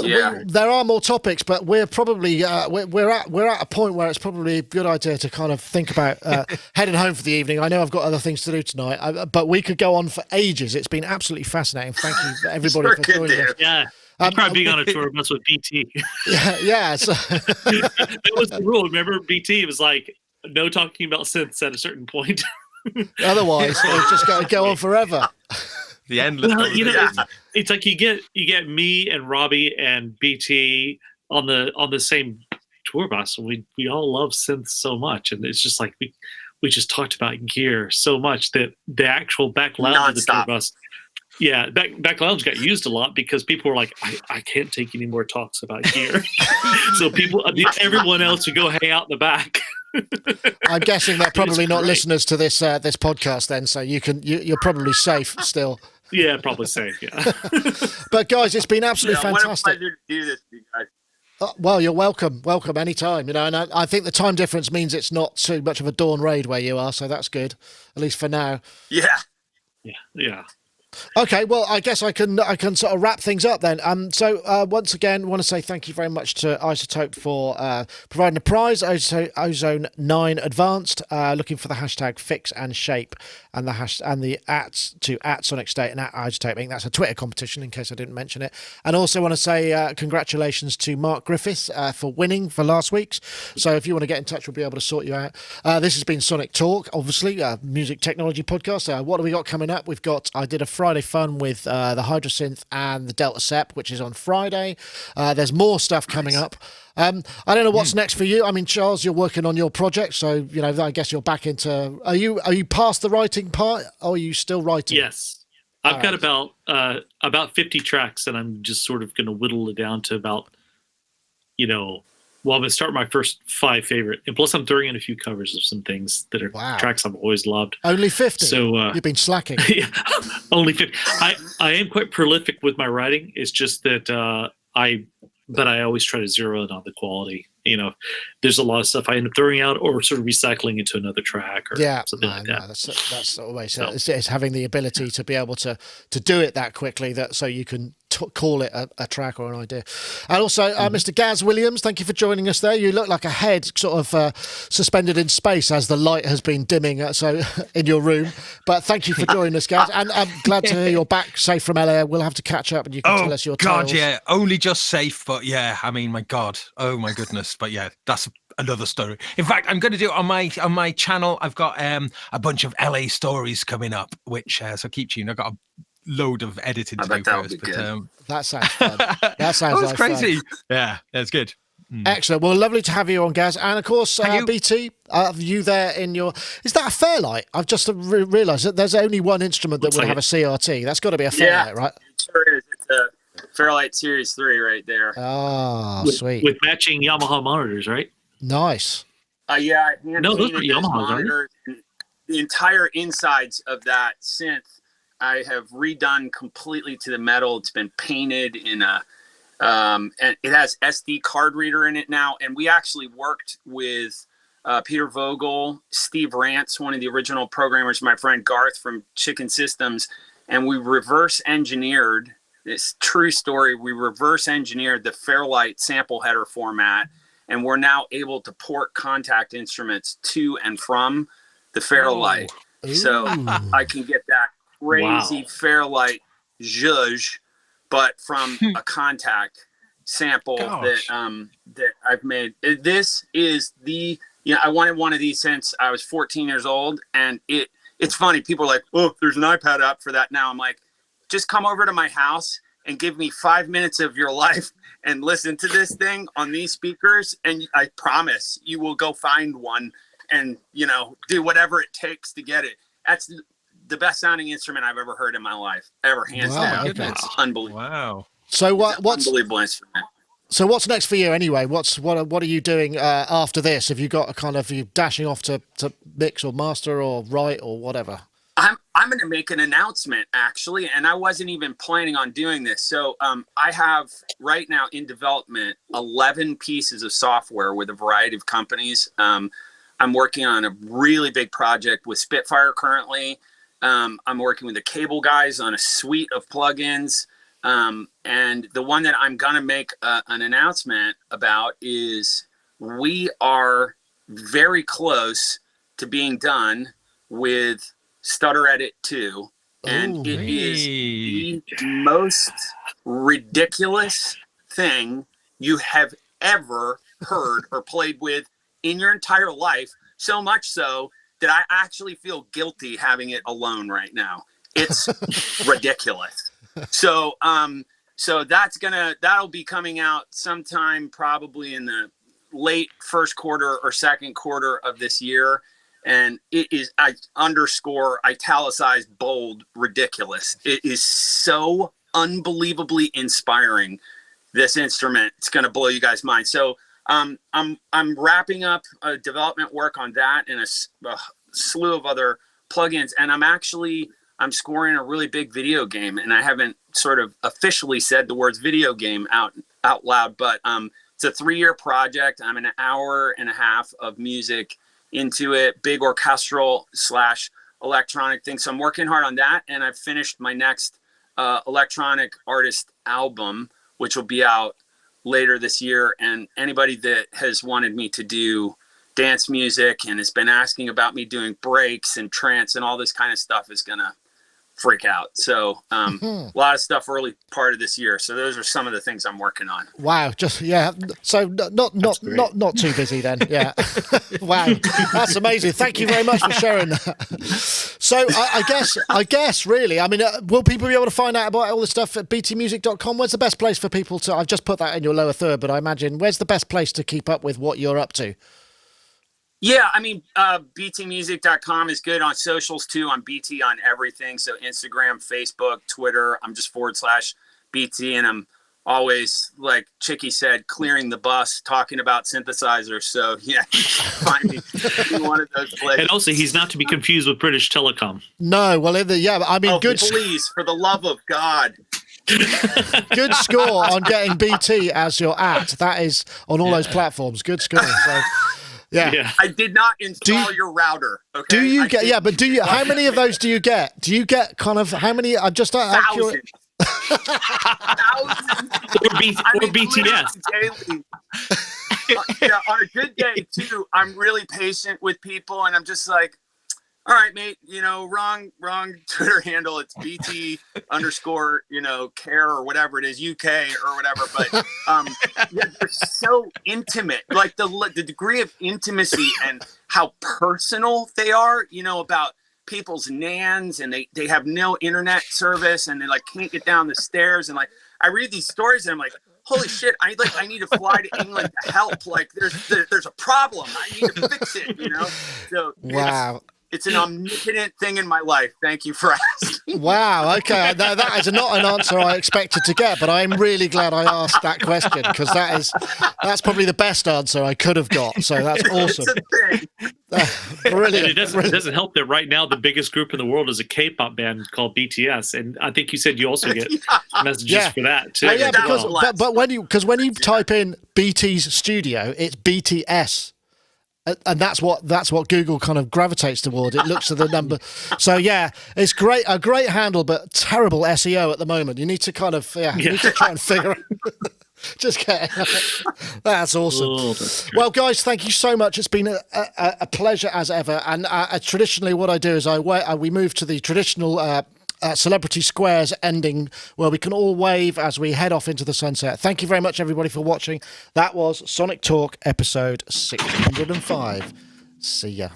[SPEAKER 1] there are more topics, but we're probably we're at a point where it's probably a good idea to kind of think about heading home for the evening. I know I've got other things to do tonight, but we could go on for ages. It's been absolutely fascinating. Thank you, everybody, for joining us.
[SPEAKER 4] Yeah. Probably being on a tour bus with BT.
[SPEAKER 1] So.
[SPEAKER 4] That was the rule. Remember, BT was like, no talking about synths at a certain point.
[SPEAKER 1] Otherwise, it's just going to go on forever.
[SPEAKER 3] The endless.
[SPEAKER 4] Well, you know, it's like you get me and Robbie and BT on the same tour bus. We all love synths so much, and it's just like we just talked about gear so much that the actual back lounge of the tour bus. Yeah, back lounge got used a lot because people were like, I can't take any more talks about gear. So everyone else would go hang out in the back.
[SPEAKER 1] I'm guessing they're probably not listeners to this podcast then, so you're probably safe still.
[SPEAKER 4] Yeah, probably safe. Yeah.
[SPEAKER 1] But guys, it's been absolutely fantastic.
[SPEAKER 2] What a pleasure to do this with you guys.
[SPEAKER 1] Well, you're welcome anytime. You know, and I think the time difference means it's not too much of a dawn raid where you are, so that's good, at least for now.
[SPEAKER 2] Yeah.
[SPEAKER 1] Okay, well, I guess I can sort of wrap things up then. So once again, want to say thank you very much to iZotope for providing a prize, Ozone 9 Advanced. Looking for the hashtag Fix and Shape and the @Sonicstate and @iZotope. I think that's a Twitter competition, in case I didn't mention it. And also want to say congratulations to Mark Griffiths for winning for last week's. So if you want to get in touch, we'll be able to sort you out. This has been Sonic Talk, obviously, a music technology podcast. What do we got coming up? I did a Friday fun with the Hydrasynth and the Delta Sep, which is on Friday. There's more stuff coming up. I don't know what's next for you. I mean, Charles, you're working on your project, so you know, I guess you're back into. Are you past the writing part, or are you still writing?
[SPEAKER 4] Yes, I've got about 50 tracks, and I'm just sort of going to whittle it down to about, you know. Well, I'm going to start my first 5 favorite. And plus, I'm throwing in a few covers of some things that are tracks I've always loved.
[SPEAKER 1] Only 50?
[SPEAKER 4] So,
[SPEAKER 1] you've been slacking.
[SPEAKER 4] Yeah, only 50. I am quite prolific with my writing. It's just that I always try to zero in on the quality. You know, there's a lot of stuff I end up throwing out or sort of recycling into another track or something like that.
[SPEAKER 1] That's always it's having the ability to be able to do it that quickly, that so you can call it a track or an idea. And also, Mr. Gaz Williams, thank you for joining us there. You look like a head sort of suspended in space as the light has been dimming so in your room. But thank you for joining us, Gaz. And I'm glad to hear you're back safe from LA. We'll have to catch up and you can tell us your tales.
[SPEAKER 3] Yeah, only just safe, but yeah, I mean, my God, oh my goodness. But yeah, that's another story. In fact, I'm going to do it on my channel. I've got a bunch of LA stories coming up, which so keep tuned. I've got a load of editing
[SPEAKER 2] I
[SPEAKER 3] to
[SPEAKER 2] bet
[SPEAKER 3] do
[SPEAKER 2] that would
[SPEAKER 3] first.
[SPEAKER 2] be
[SPEAKER 3] But
[SPEAKER 2] good.
[SPEAKER 1] That sounds fun. That sounds
[SPEAKER 3] was
[SPEAKER 1] like
[SPEAKER 3] crazy.
[SPEAKER 1] fun.
[SPEAKER 3] Yeah, that's good.
[SPEAKER 1] Excellent. Well, lovely to have you on, Gaz. And of course,
[SPEAKER 3] Thank you.
[SPEAKER 1] BT, you there in your... Is that a Fairlight? I've just realised that there's only one instrument that
[SPEAKER 4] Looks
[SPEAKER 1] would
[SPEAKER 4] like
[SPEAKER 1] have a CRT. That's got to be a
[SPEAKER 2] Yeah.
[SPEAKER 1] Fairlight, right?
[SPEAKER 2] It sure is. It's a Fairlight Series 3 right there.
[SPEAKER 1] Ah,
[SPEAKER 4] with,
[SPEAKER 1] sweet.
[SPEAKER 4] with matching Yamaha monitors, right?
[SPEAKER 1] Nice.
[SPEAKER 2] Yeah, I hand
[SPEAKER 4] No, those
[SPEAKER 2] painted
[SPEAKER 4] are
[SPEAKER 2] those
[SPEAKER 4] Yamahas, aren't they?
[SPEAKER 2] monitors. And the entire insides of that synth, I have redone completely to the metal. It's been painted in a, and it has SD card reader in it now. And we actually worked with Peter Vogel, Steve Rance, one of the original programmers, my friend Garth from Chicken Systems, and we reverse engineered this true story. We reverse engineered the Fairlight sample header format, and we're now able to port contact instruments to and from the Fairlight. So I can get that crazy
[SPEAKER 4] Wow.
[SPEAKER 2] Fairlight zhuzh, but from a contact sample
[SPEAKER 3] Gosh.
[SPEAKER 2] that I've made. This is the, I wanted one of these since I was 14 years old, and it's funny. People are like, oh, there's an iPad app for that now. I'm like, just come over to my house and give me 5 minutes of your life and listen to this thing on these speakers, and I promise you will go find one and do whatever it takes to get it. That's the best sounding instrument I've ever heard in my life, ever, hands
[SPEAKER 1] Wow,
[SPEAKER 2] down.
[SPEAKER 1] okay.
[SPEAKER 2] It's unbelievable.
[SPEAKER 3] Wow.
[SPEAKER 1] So
[SPEAKER 2] It's an
[SPEAKER 1] what's
[SPEAKER 2] unbelievable instrument.
[SPEAKER 1] so what's next for you anyway? What are you doing after this? Have you got a kind of, you dashing off to mix or master or write or whatever?
[SPEAKER 2] I'm going to make an announcement, actually, and I wasn't even planning on doing this. So I have right now in development 11 pieces of software with a variety of companies. I'm working on a really big project with Spitfire currently. I'm working with the Cable guys on a suite of plugins. And the one that I'm going to make an announcement about is we are very close to being done with Stutter Edit 2. And
[SPEAKER 1] Ooh.
[SPEAKER 2] it is the most ridiculous thing you have ever heard or played with in your entire life. So much so that I actually feel guilty having it alone right now. It's ridiculous. So that'll be coming out sometime probably in the late first quarter or second quarter of this year. And it is, I underscore, italicized, bold, ridiculous. It is so unbelievably inspiring, this instrument. It's going to blow you guys' mind. So I'm wrapping up development work on that and a slew of other plugins. And I'm scoring a really big video game, and I haven't sort of officially said the words video game out loud, but it's a 3-year project. I'm an hour and a half of music into it, big orchestral / electronic thing. So I'm working hard on that, and I've finished my next electronic artist album, which will be out later this year. And anybody that has wanted me to do dance music and has been asking about me doing breaks and trance and all this kind of stuff is gonna freak out. So a lot of stuff early part of this year. So those are some of the things I'm working on.
[SPEAKER 1] Wow, just yeah. So not too busy then. Yeah. Wow, that's amazing. Thank you very much for sharing that. So I guess really, I mean, will people be able to find out about all this stuff at btmusic.com? Where's the best place for people to? I've just put that in your lower third, but I imagine where's the best place to keep up with what you're up to?
[SPEAKER 2] Yeah, I mean, btmusic.com is good on socials too. I'm BT on everything. So Instagram, Facebook, Twitter. I'm just /BT. And I'm always, like Chicky said, clearing the bus, talking about synthesizers. So yeah, find me in one of those places.
[SPEAKER 4] And also, he's not to be confused with British Telecom.
[SPEAKER 1] No, well, yeah, I mean, good.
[SPEAKER 2] Please, for the love of God.
[SPEAKER 1] Good score on getting BT as your act. That is on all those platforms. Good score. So. Yeah.
[SPEAKER 2] I did not install your router. Okay.
[SPEAKER 1] Do you get? Yeah, but do you? How many of those do you get? Do you get kind of how many? I'm just accurate.
[SPEAKER 2] Thousands.
[SPEAKER 4] Or BTS.
[SPEAKER 2] Daily. On a good day too, I'm really patient with people, and I'm just like, all right, mate, wrong Twitter handle. It's BT _ care or whatever it is, UK or whatever. But they're so intimate, like the degree of intimacy and how personal they are, about people's NANs and they have no internet service and they like can't get down the stairs. And like, I read these stories and I'm like, holy shit, I need to fly to England to help. Like there's a problem. I need to fix it, you know? So
[SPEAKER 1] Wow.
[SPEAKER 2] It's an omnipotent thing in my life. Thank you for asking.
[SPEAKER 1] Wow. Okay. That is not an answer I expected to get, but I'm really glad I asked that question because that's probably the best answer I could have got. So that's awesome. Brilliant.
[SPEAKER 4] And it doesn't help that right now the biggest group in the world is a K-pop band called BTS, and I think you said you also get messages for that too.
[SPEAKER 1] Yeah, but when you type in BT's studio, it's BTS. And that's what Google kind of gravitates toward. It looks at the number. So yeah, it's a great handle, but terrible SEO at the moment. You need to kind of you need to try and figure out. Just get it. That's awesome.
[SPEAKER 4] Oh, that's
[SPEAKER 1] well, guys, thank you so much. It's been a pleasure as ever. And traditionally, what I do is we move to the traditional. Celebrity Squares ending where we can all wave as we head off into the sunset. Thank you very much, everybody, for watching. That was Sonic Talk episode 605. See ya.